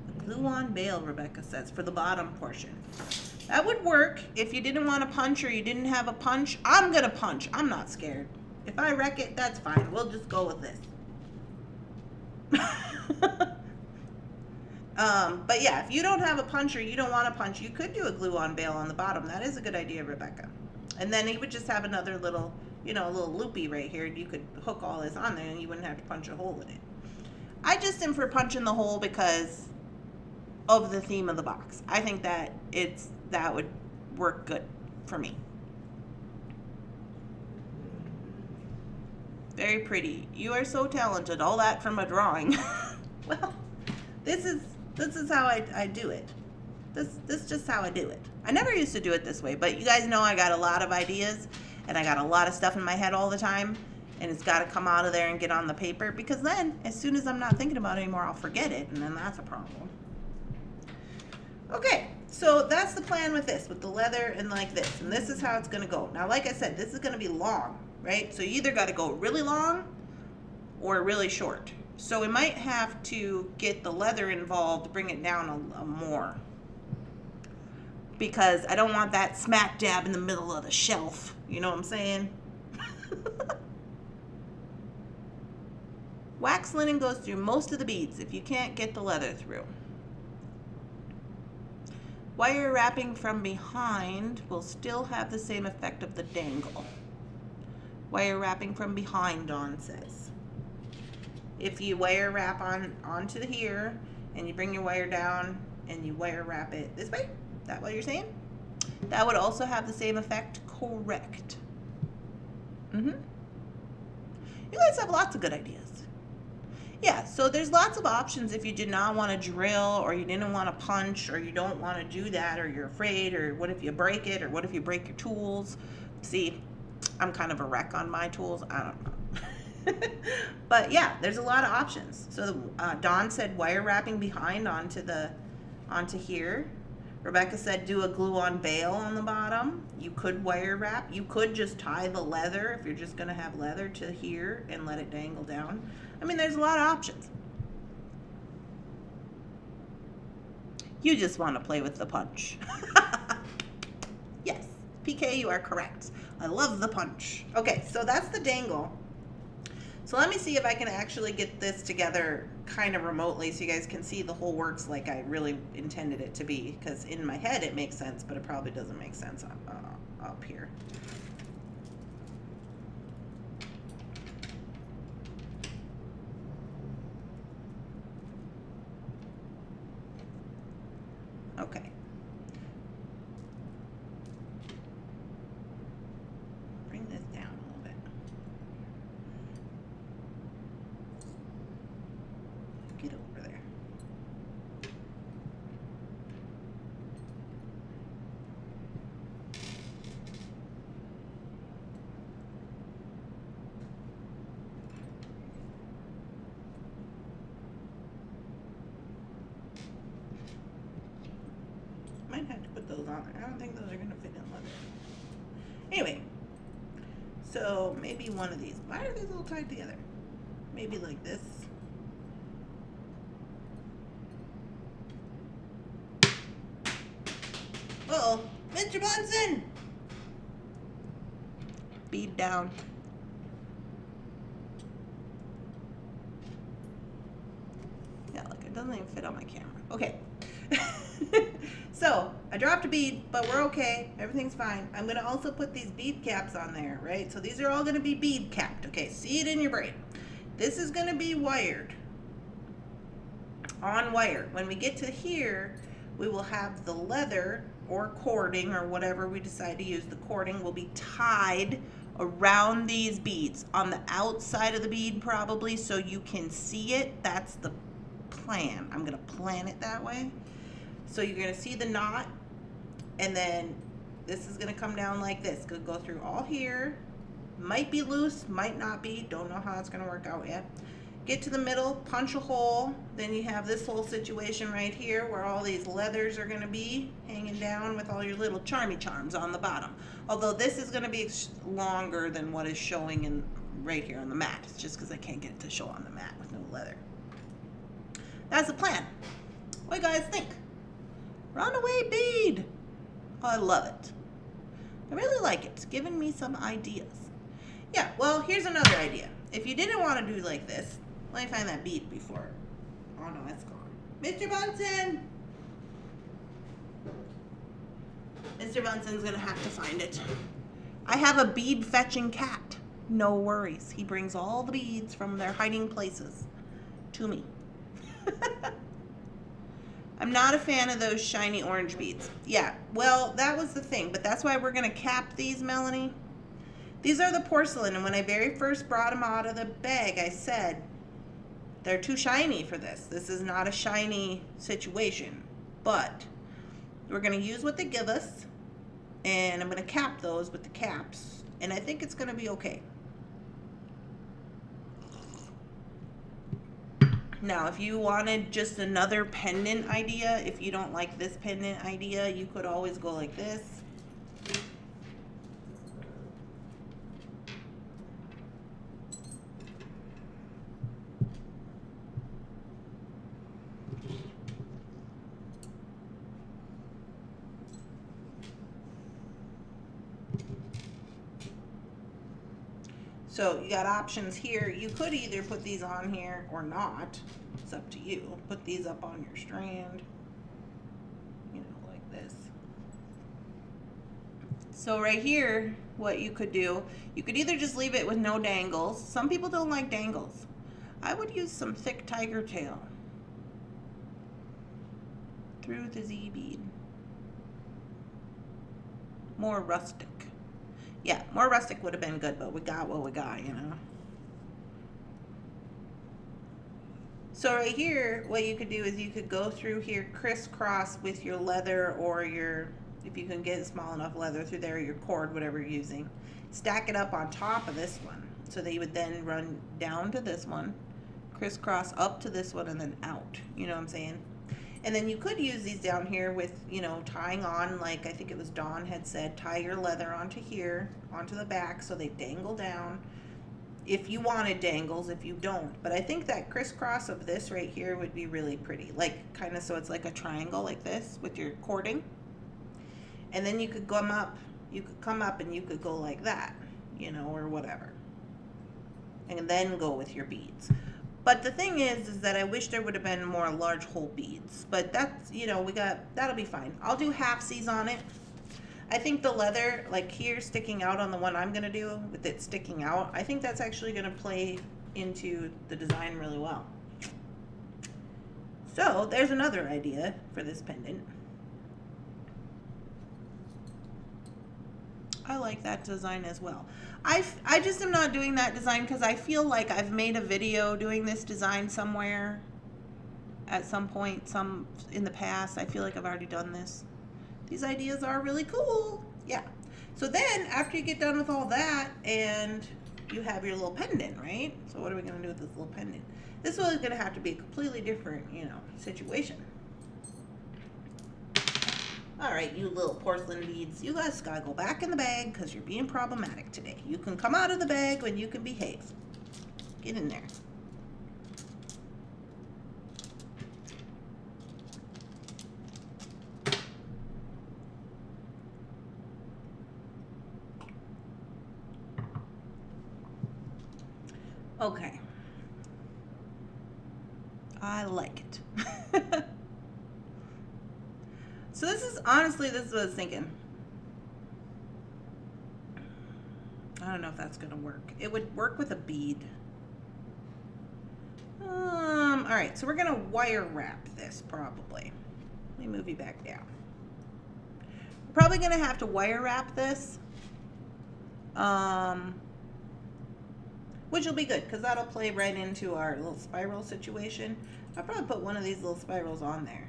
A glue-on bail, Rebecca says, for the bottom portion. That would work if you didn't want to punch or you didn't have a punch. I'm going to punch. I'm not scared. If I wreck it, that's fine. We'll just go with this. But yeah, if you don't have a punch or you don't want to punch, you could do a glue-on bail on the bottom. That is a good idea, Rebecca. And then you would just have another little, you know, a little loopy right here. You could hook all this on there and you wouldn't have to punch a hole in it. I just am for punching the hole because of the theme of the box. I think that that would work good for me. Very pretty. You are so talented. All that from a drawing. Well, this is how I do it. This is just how I do it. I never used to do it this way, but you guys know I got a lot of ideas and I got a lot of stuff in my head all the time, and it's got to come out of there and get on the paper, because then as soon as I'm not thinking about it anymore, I'll forget it, and then that's a problem. Okay, so that's the plan with this, with the leather and like this, and this is how it's going to go. Now, like I said, this is going to be long, right? So you either got to go really long or really short. So we might have to get the leather involved, bring it down a more, because I don't want that smack dab in the middle of the shelf. You know what I'm saying? Wax linen goes through most of the beads if you can't get the leather through. Wire wrapping from behind will still have the same effect of the dangle. Wire wrapping from behind, Dawn says. If you wire wrap onto here, and you bring your wire down, and you wire wrap it this way, is that what you're saying? That would also have the same effect, correct. You guys have lots of good ideas. Yeah, so there's lots of options if you did not want to drill, or you didn't want to punch, or you don't want to do that, or you're afraid, or what if you break it, or what if you break your tools. See, I'm kind of a wreck on my tools. I don't know. But yeah, there's a lot of options. So Dawn said wire wrapping behind onto here. Rebecca said do a glue-on veil on the bottom. You could wire wrap. You could just tie the leather, if you're just going to have leather, to here and let it dangle down. I mean, there's a lot of options. You just want to play with the punch. Yes, PK, you are correct. I love the punch. Okay, so that's the dangle. So let me see if I can actually get this together kind of remotely so you guys can see the whole works like I really intended it to be, because in my head it makes sense, but it probably doesn't make sense up here. Okay. Bring this down a little bit. Get over there. Might have to put those on there. I don't think those are going to fit in leather. Anyway, so maybe one of these. Why are these all tied together? Maybe like this. Uh-oh, Mr. Bunsen! Bead down. Yeah, look, it doesn't even fit on my camera. Okay. So, I dropped a bead, but we're okay. Everything's fine. I'm going to also put these bead caps on there, right? So these are all going to be bead capped. Okay, see it in your brain. This is going to be wired. On wire. When we get to here, we will have the leather or cording or whatever we decide to use. The cording will be tied around these beads on the outside of the bead probably so you can see it. That's the plan. I'm going to plan it that way. So you're going to see the knot, and then this is going to come down like this. Going to go through all here. Might be loose, might not be. Don't know how it's going to work out yet. Get to the middle, punch a hole. Then you have this whole situation right here where all these leathers are going to be hanging down with all your little charmy charms on the bottom. Although this is going to be longer than what is showing in right here on the mat. It's just because I can't get it to show on the mat with no leather. That's the plan. What do you guys think? Runaway bead. Oh, I love it. I really like it. It's giving me some ideas. Yeah, well, here's another idea. If you didn't want to do like this, let me find that bead before. Oh no, it's gone. Mr. Bunsen! Mr. Bunsen's gonna have to find it. I have a bead fetching cat. No worries. He brings all the beads from their hiding places to me. I'm not a fan of those shiny orange beads. Yeah, well, that was the thing, but that's why we're going to cap these, Melanie. These are the porcelain, and when I very first brought them out of the bag, I said, they're too shiny for this. This is not a shiny situation, but we're going to use what they give us, and I'm going to cap those with the caps, and I think it's going to be okay. Now, if you wanted just another pendant idea, if you don't like this pendant idea, you could always go like this. So you got options here. You could either put these on here or not. It's up to you. Put these up on your strand, you know, like this. So right here, what you could do, you could either just leave it with no dangles. Some people don't like dangles. I would use some thick tiger tail through the Z bead. More rustic. Yeah, more rustic would have been good, but we got what we got, you know. So right here, what you could do is you could go through here crisscross with your leather, or your, if you can get small enough leather through there, your cord, whatever you're using. Stack it up on top of this one. So that you would then run down to this one, crisscross up to this one, and then out. You know what I'm saying? And then you could use these down here with, you know, tying on, like I think it was Dawn had said, tie your leather onto here, onto the back, so they dangle down. If you wanted dangles, if you don't. But I think that crisscross of this right here would be really pretty. Like, kind of so it's like a triangle like this with your cording. And then you could come up, and you could go like that, you know, or whatever. And then go with your beads. But the thing is that I wish there would have been more large hole beads. But that's, you know, that'll be fine. I'll do halfsies on it. I think the leather, like here sticking out on the one I'm going to do, with it sticking out, I think that's actually going to play into the design really well. So there's another idea for this pendant. I like that design as well. I just am not doing that design because I feel like I've made a video doing this design somewhere at some point, in the past. I feel like I've already done this. These ideas are really cool. Yeah. So then after you get done with all that and you have your little pendant, right? So what are we going to do with this little pendant? This one is going to have to be a completely different, you know, situation. All right, you little porcelain beads, you guys gotta go back in the bag because you're being problematic today. You can come out of the bag when you can behave. Get in there. Okay. I like it. So this is, honestly, this is what I was thinking. I don't know if that's gonna work. It would work with a bead. All right, so we're gonna wire wrap this probably. Let me move you back down. We're probably gonna have to wire wrap this, which will be good because that'll play right into our little spiral situation. I'll probably put one of these little spirals on there.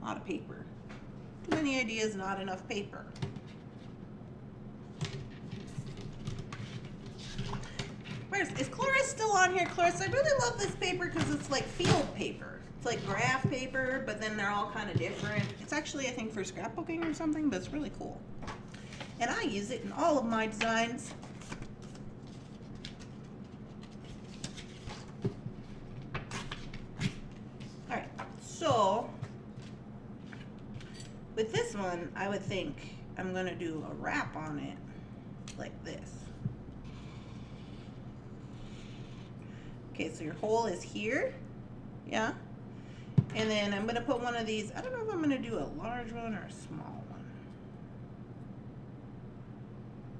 A lot of paper. Too many ideas, not enough paper. Is Cloris still on here? Cloris, I really love this paper because it's like field paper. It's like graph paper, but then they're all kind of different. It's actually, I think, for scrapbooking or something, but it's really cool. And I use it in all of my designs. All right, so with this one, I would think I'm going to do a wrap on it like this. Okay, so your hole is here, yeah? And then I'm going to put one of these, I don't know if I'm going to do a large one or a small one.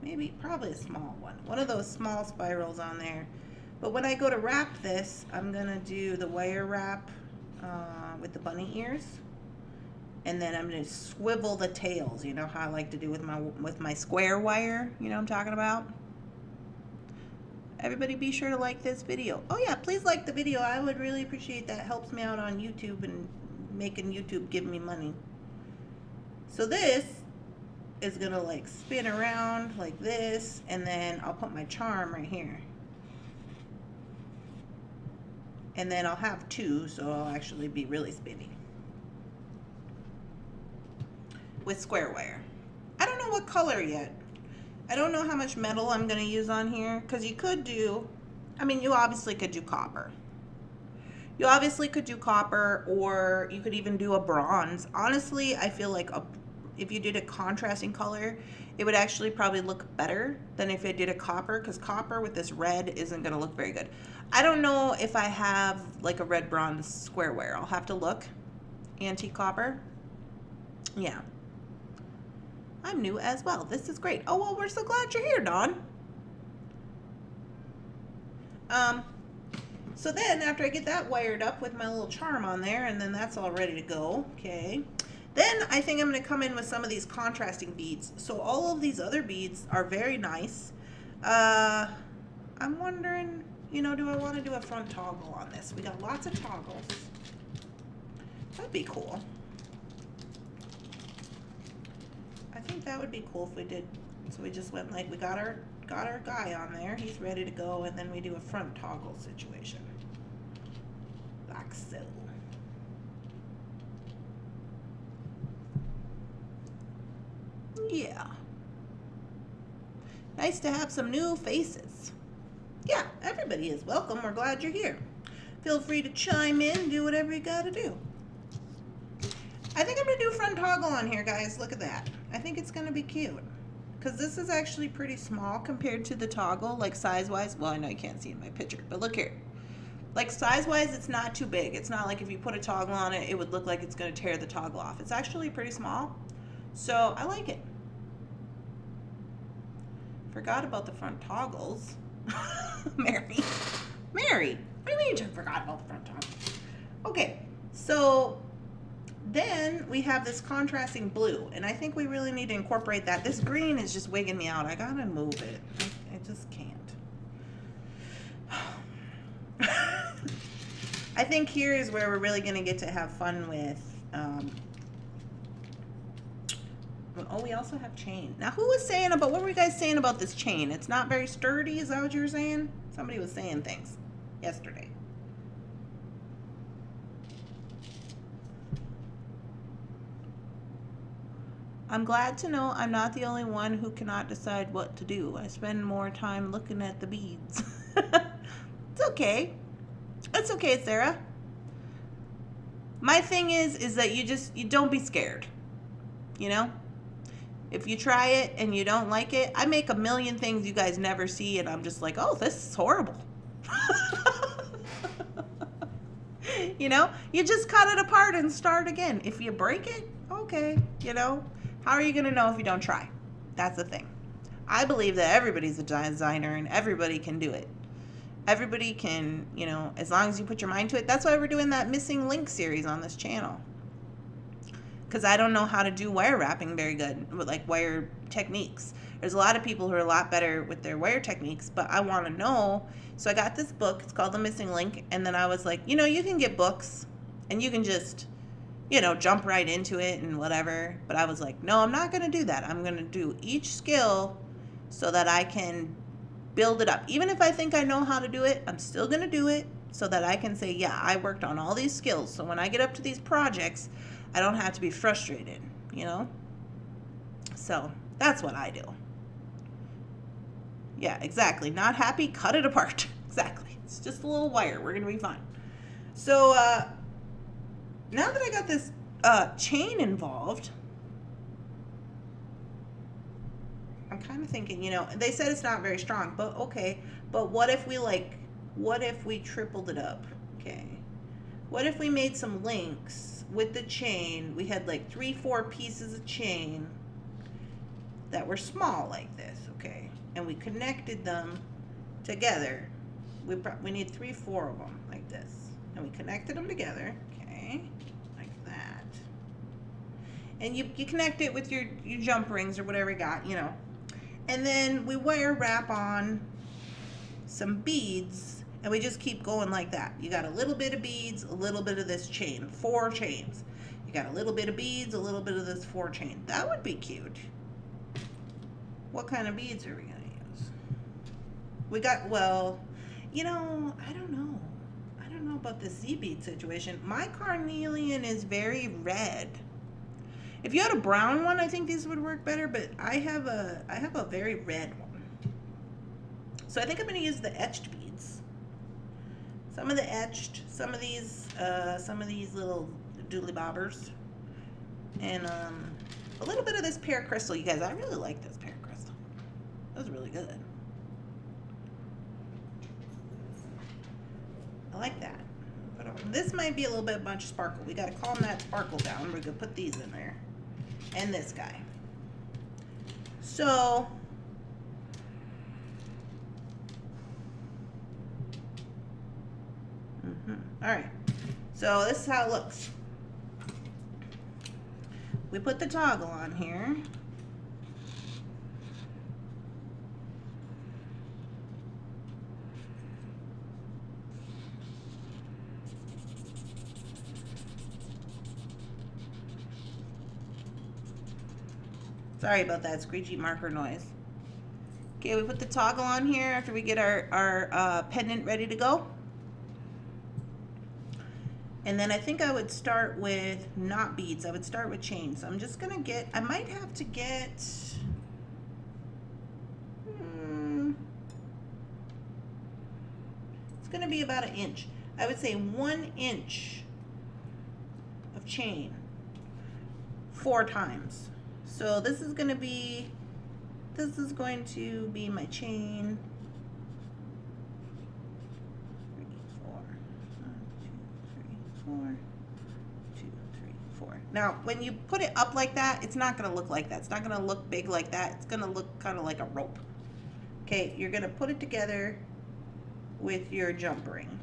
Maybe, probably a small one. One of those small spirals on there. But when I go to wrap this, I'm going to do the wire wrap with the bunny ears. And then I'm going to swivel the tails, you know how I like to do with my square wire, you know what I'm talking about? Everybody be sure to like this video. Oh yeah, please like the video. I would really appreciate that. It helps me out on YouTube and making YouTube give me money. So this is gonna like spin around like this, and then I'll put my charm right here. And then I'll have two, so I'll actually be really spinny. With square wire. I don't know what color yet. I don't know how much metal I'm going to use on here, because you could do, I mean, you obviously could do copper. You obviously could do copper, or you could even do a bronze. Honestly, I feel like if you did a contrasting color, it would actually probably look better than if it did a copper, because copper with this red isn't going to look very good. I don't know if I have like a red bronze square wire. I'll have to look. Antique copper. Yeah. I'm new as well. This is great. Oh, well, we're so glad you're here, Dawn. So then after I get that wired up with my little charm on there, and then that's all ready to go, okay. Then I think I'm going to come in with some of these contrasting beads. So all of these other beads are very nice. I'm wondering, you know, do I want to do a front toggle on this? We got lots of toggles. That'd be cool. I think that would be cool if we did. So we just went like, we got our guy on there. He's ready to go, and then we do a front toggle situation. Like so. Yeah. Nice to have some new faces. Yeah, everybody is welcome. We're glad you're here. Feel free to chime in, do whatever you gotta do. I think I'm gonna do a front toggle on here, guys. Look at that. I think it's gonna be cute. Because this is actually pretty small compared to the toggle, like size-wise. Well, I know you can't see in my picture, but look here. Like size-wise, it's not too big. It's not like if you put a toggle on it, it would look like it's gonna tear the toggle off. It's actually pretty small. So I like it. Forgot about the front toggles. Mary, what do you mean you forgot about the front toggles? Okay, so then we have this contrasting blue, and I think we really need to incorporate that. This green is just wigging me out. I gotta move it. I just can't. I think here is where we're really gonna get to have fun with oh, we also have chain. Now, who was saying about, what were you guys saying about this chain? It's not very sturdy, is that what you were saying? Somebody was saying things yesterday. I'm glad to know I'm not the only one who cannot decide what to do. I spend more time looking at the beads. It's okay. It's okay, Sarah. My thing is that you don't be scared, you know? If you try it and you don't like it, I make a million things you guys never see, and I'm just like, oh, this is horrible. You know, you just cut it apart and start again. If you break it, okay, you know, how are you going to know if you don't try? That's the thing. I believe that everybody's a designer and everybody can do it. Everybody can, you know, as long as you put your mind to it. That's why we're doing that missing link series on this channel. Because I don't know how to do wire wrapping very good, with like wire techniques. There's a lot of people who are a lot better with their wire techniques, but I want to know. So I got this book. It's called The Missing Link. And then I was like, you know, you can get books and you can just, you know, jump right into it and whatever. But I was like, no, I'm not going to do that. I'm going to do each skill so that I can build it up. Even if I think I know how to do it, I'm still going to do it so that I can say, yeah, I worked on all these skills. So when I get up to these projects, I don't have to be frustrated, you know? So that's what I do. Yeah, exactly. Not happy? Cut it apart. Exactly. It's just a little wire. We're going to be fine. So now that I got this chain involved, I'm kind of thinking, you know, they said it's not very strong, but okay. But what if we tripled it up? Okay. What if we made some links with the chain? We had like 3-4 pieces of chain that were small like this, okay, and we connected them together. We need 3-4 of them like this, and we connected them together, okay, like that. And you connect it with your jump rings or whatever you got, you know, and then we wire wrap on some beads. And we just keep going like that. You got a little bit of beads, a little bit of this chain, 4 chains. You got a little bit of beads, a little bit of this 4 chain. That would be cute. What kind of beads are we going to use? We got, well, you know, I don't know. I don't know about the Z bead situation. My Carnelian is very red. If you had a brown one, I think these would work better, but I have a very red one. So I think I'm going to use the etched beads. Some of the etched, some of these little doodly bobbers, and a little bit of this pear crystal. You guys, I really like this pear crystal. That was really good. I like that. But this might be a little bit much sparkle. We got to calm that sparkle down. We're gonna put these in there, and this guy. So all right, so this is how it looks. We put the toggle on here. Sorry about that screechy marker noise. Okay, we put the toggle on here after we get our pendant ready to go. And then I think I would start with not beads. I would start with chains. So I'm just gonna get, I might have to get, it's gonna be about 1 inch. I would say 1 inch of chain 4 times. So this is going to be my chain 3, 4, 1, 2, 3, 4, 2, 3, 4. Now when you put it up like that, it's not going to look like that. It's not going to look big like that. It's going to look kind of like a rope. Okay, you're going to put it together with your jump ring,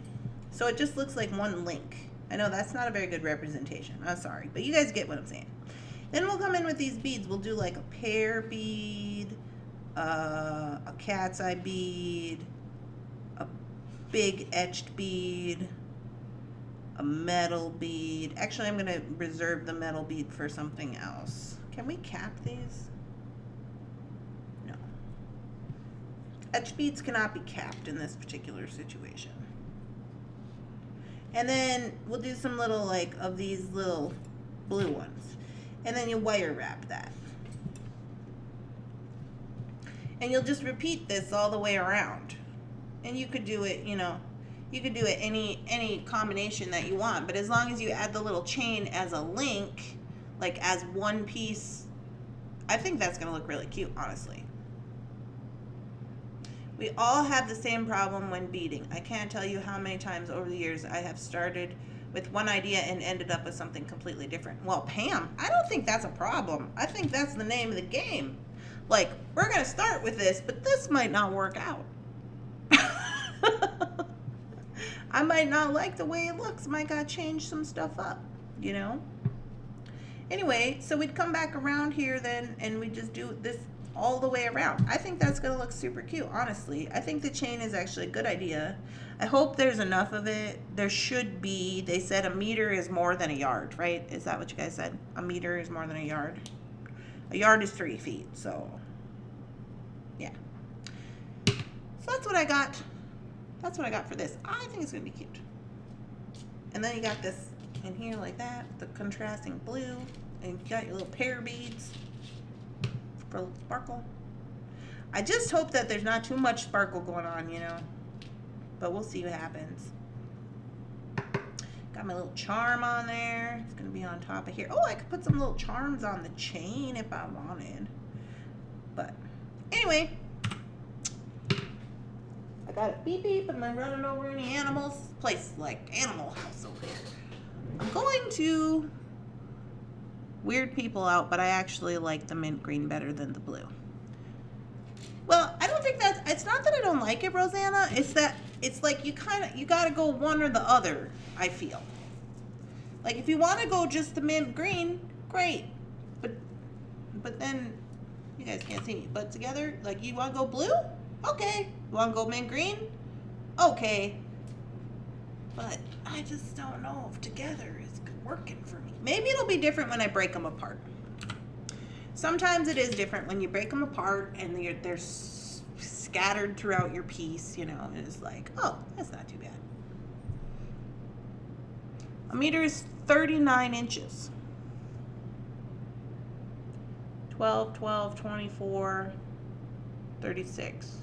so it just looks like one link. I know that's not a very good representation, I'm sorry, but you guys get what I'm saying. Then we'll come in with these beads. We'll do like a pear bead, a cat's eye bead, a big etched bead, a metal bead. Actually, I'm gonna reserve the metal bead for something else. Can we cap these? No. Etched beads cannot be capped in this particular situation. And then we'll do some little like of these little blue ones. And then you wire wrap that. And you'll just repeat this all the way around. And you could do it, you know, you could do it any combination that you want, but as long as you add the little chain as a link, like as one piece, I think that's gonna look really cute, honestly. We all have the same problem when beading. I can't tell you how many times over the years I have started with one idea and ended up with something completely different. Well, Pam, I don't think that's a problem. I think that's the name of the game. Like, we're gonna start with this, but this might not work out. I might not like the way it looks. Might gotta change some stuff up, you know? Anyway, so we'd come back around here then and we just do this all the way around. I think that's gonna look super cute, honestly. I think the chain is actually a good idea. I hope there's enough of it. There should be. They said 1 meter is more than a yard, right? Is that what you guys said? 1 meter is more than a yard. A yard is 3 feet, so yeah. So that's what I got. That's what I got for this. I think it's gonna be cute. And then you got this in here like that, the contrasting blue, and you got your little pear beads for a little sparkle. I just hope that there's not too much sparkle going on, you know, but we'll see what happens. Got my little charm on there. It's gonna be on top of here. Oh, I could put some little charms on the chain if I wanted, but anyway, I got a beep beep. Am I running over any animals? Place like Animal House over here. I'm going to weird people out, but I actually like the mint green better than the blue. Well, I don't think that's, it's not that I don't like it, Rosanna. It's that it's like you gotta go one or the other, I feel. Like if you want to go just the mint green, great. But then you guys can't see me. But together, like you want to go blue? Okay. You want to go mint green? Okay. But I just don't know if together is working for me. Maybe it'll be different when I break them apart. Sometimes it is different when you break them apart and they're scattered throughout your piece, you know, and it's like, oh, that's not too bad. 1 meter is 39 inches. 12, 12, 24, 36.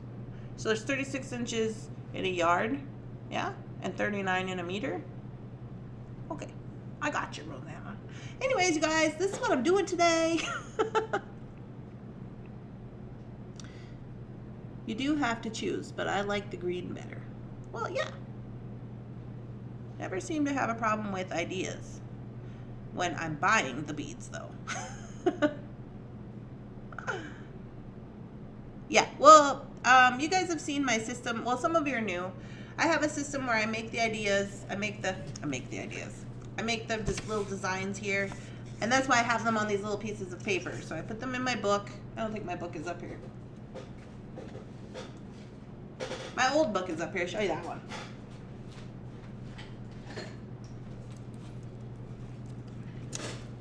So there's 36 inches in a yard, yeah? And 39 in a meter? Okay, I got you, Rosanna. Anyways, you guys, this is what I'm doing today. You do have to choose, but I like the green better. Well, yeah. Never seem to have a problem with ideas when I'm buying the beads, though. You guys have seen my system. Well, some of you are new. I have a system where I make the ideas. I make the little designs here. And that's why I have them on these little pieces of paper. So I put them in my book. I don't think my book is up here. My old book is up here. I'll show you that one.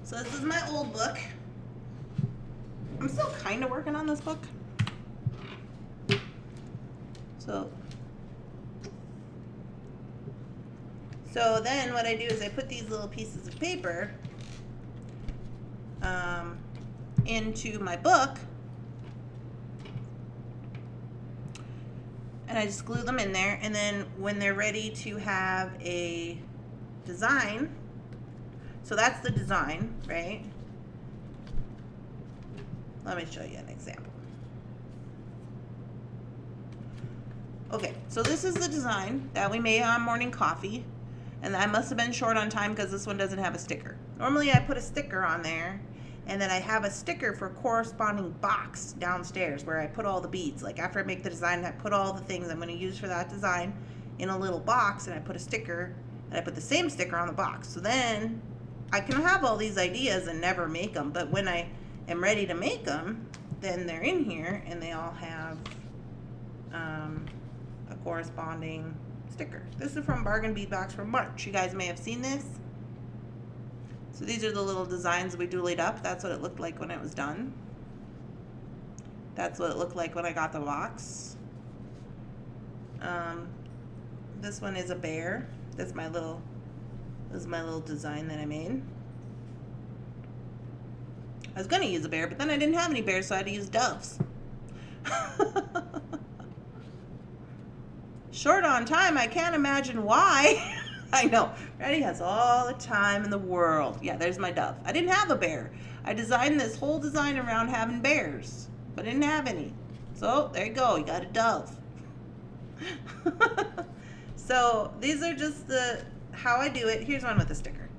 So this is my old book. I'm still kind of working on this book. So then what I do is I put these little pieces of paper into my book, and I just glue them in there, and then when they're ready to have a design, so that's the design, right? Let me show you an example. Okay, so this is the design that we made on Morning Coffee, and I must have been short on time because this one doesn't have a sticker. Normally I put a sticker on there, and then I have a sticker for corresponding box downstairs where I put all the beads. Like after I make the design, I put all the things I'm going to use for that design in a little box, and I put a sticker, and I put the same sticker on the box. So then I can have all these ideas and never make them, but when I am ready to make them, then they're in here and they all have a corresponding sticker. This is from Bargain Bead Box from March. You guys may have seen this. So these are the little designs we doolied up. That's what it looked like when it was done. That's what it looked like when I got the box. This one is a bear. This is my little design that I made. I was gonna use a bear, but then I didn't have any bears, so I had to use doves. Short on time, I can't imagine why. I know, Reddy has all the time in the world. Yeah, there's my dove. I didn't have a bear. I designed this whole design around having bears, but I didn't have any. So there you go, you got a dove. So these are just how I do it. Here's one with a sticker.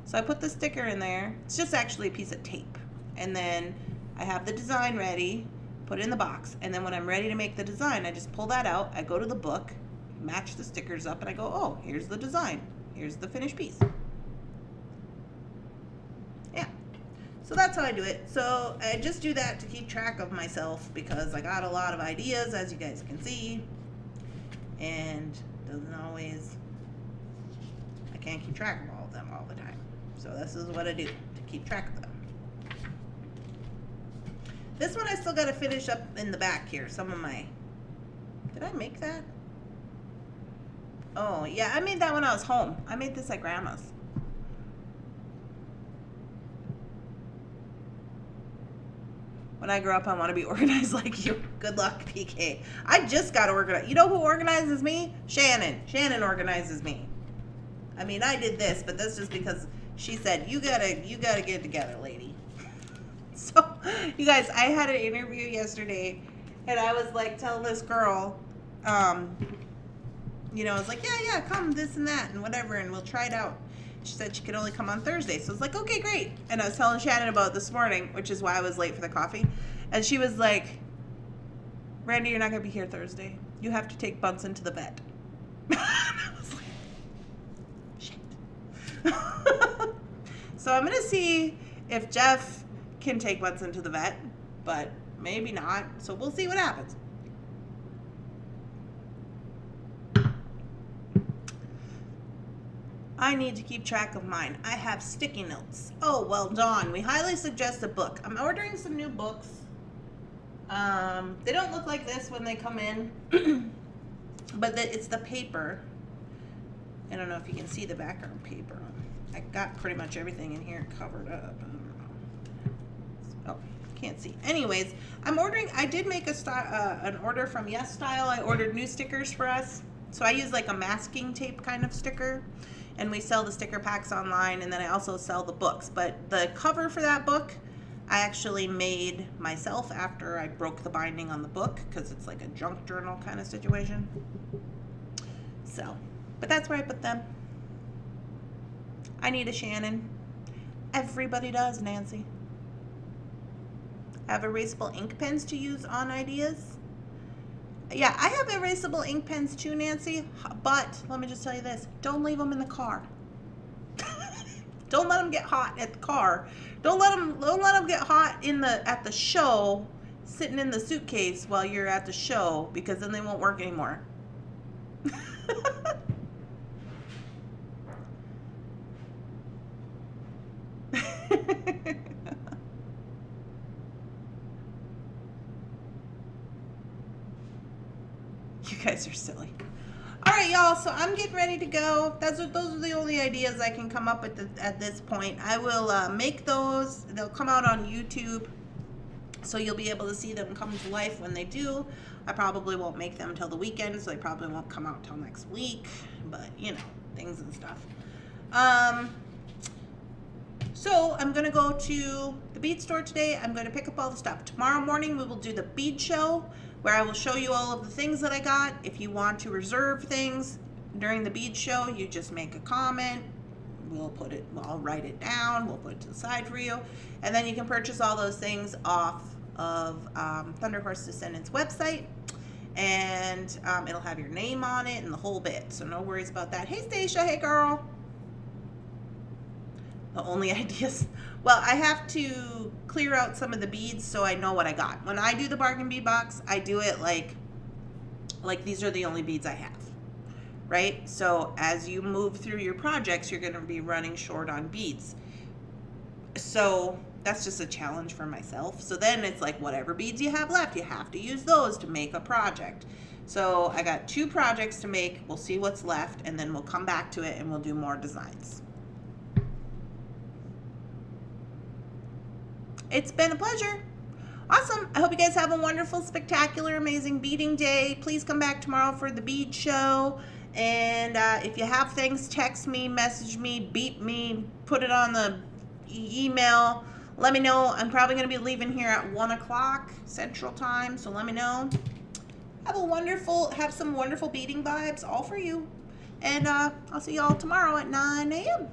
So I put the sticker in there. It's just actually a piece of tape. And then I have the design ready, put it in the box, and then when I'm ready to make the design, I just pull that out, I go to the book, match the stickers up, and I go, oh, here's the design. Here's the finished piece. Yeah. So that's how I do it. So I just do that to keep track of myself because I got a lot of ideas, as you guys can see, and doesn't always, I can't keep track of all of them all the time. So this is what I do to keep track of them. This one I still got to finish up in the back here. Some of my, did I make that? Oh, yeah, I made that when I was home. I made this at Grandma's. When I grow up, I want to be organized like you. Good luck, PK. I just got organized. You know who organizes me? Shannon. Shannon organizes me. I mean, I did this, but that's just because she said, you gotta get it together, lady. So, you guys, I had an interview yesterday, and I was like telling this girl, you know, I was like, yeah, come, this and that, and whatever, and we'll try it out. She said she could only come on Thursday, so I was like, okay, great. And I was telling Shannon about it this morning, which is why I was late for the coffee, and she was like, Randy, you're not going to be here Thursday. You have to take Bunsen to the vet. I was like, shit. So I'm going to see if Jeff can take Bunsen to the vet, but maybe not, so we'll see what happens. I need to keep track of mine. I have sticky notes. Oh, well, Dawn, we highly suggest a book. I'm ordering some new books. They don't look like this when they come in, but it's the paper. I don't know if you can see the background paper. I got pretty much everything in here covered up. I don't know. Oh, can't see. Anyways, I'm ordering. I did make an order from Yes Style. I ordered new stickers for us. So I use like a masking tape kind of sticker. And we sell the sticker packs online, and then I also sell the books. But the cover for that book, I actually made myself after I broke the binding on the book, because it's like a junk journal kind of situation. So, but that's where I put them. I need a Shannon. Everybody does, Nancy. I have erasable ink pens to use on ideas. Yeah, I have erasable ink pens too, Nancy, but let me just tell you this. Don't leave them in the car. Don't let them get hot at the car. Don't let them get hot at the show, sitting in the suitcase while you're at the show, because then they won't work anymore. You guys are silly. All right, y'all, so I'm getting ready to go. Those are the only ideas I can come up with at this point. I will make those. They'll come out on YouTube, so you'll be able to see them come to life when they do. I probably won't make them till the weekend, so they probably won't come out till next week, but, you know, things and stuff. So I'm going to go to the bead store today. I'm going to pick up all the stuff. Tomorrow morning we will do the bead show, where I will show you all of the things that I got. If you want to reserve things during the bead show, you just make a comment. I'll write it down. We'll put it to the side for you. And then you can purchase all those things off of Thunderhorse Descendant's website. And it'll have your name on it and the whole bit. So no worries about that. Hey, Stacia. Hey, girl. The only ideas, well, I have to clear out some of the beads so I know what I got. When I do the bargain bead box, I do it like these are the only beads I have, right? So as you move through your projects, you're going to be running short on beads. So that's just a challenge for myself. So then it's like whatever beads you have left, you have to use those to make a project. So I got 2 projects to make. We'll see what's left, and then we'll come back to it and we'll do more designs. It's been a pleasure. Awesome. I hope you guys have a wonderful, spectacular, amazing beading day. Please come back tomorrow for the bead show. And if you have things, text me, message me, beep me, put it on the email. Let me know. I'm probably going to be leaving here at 1 o'clock Central Time, so let me know. Have some wonderful beading vibes, all for you. And I'll see y'all tomorrow at 9 a.m.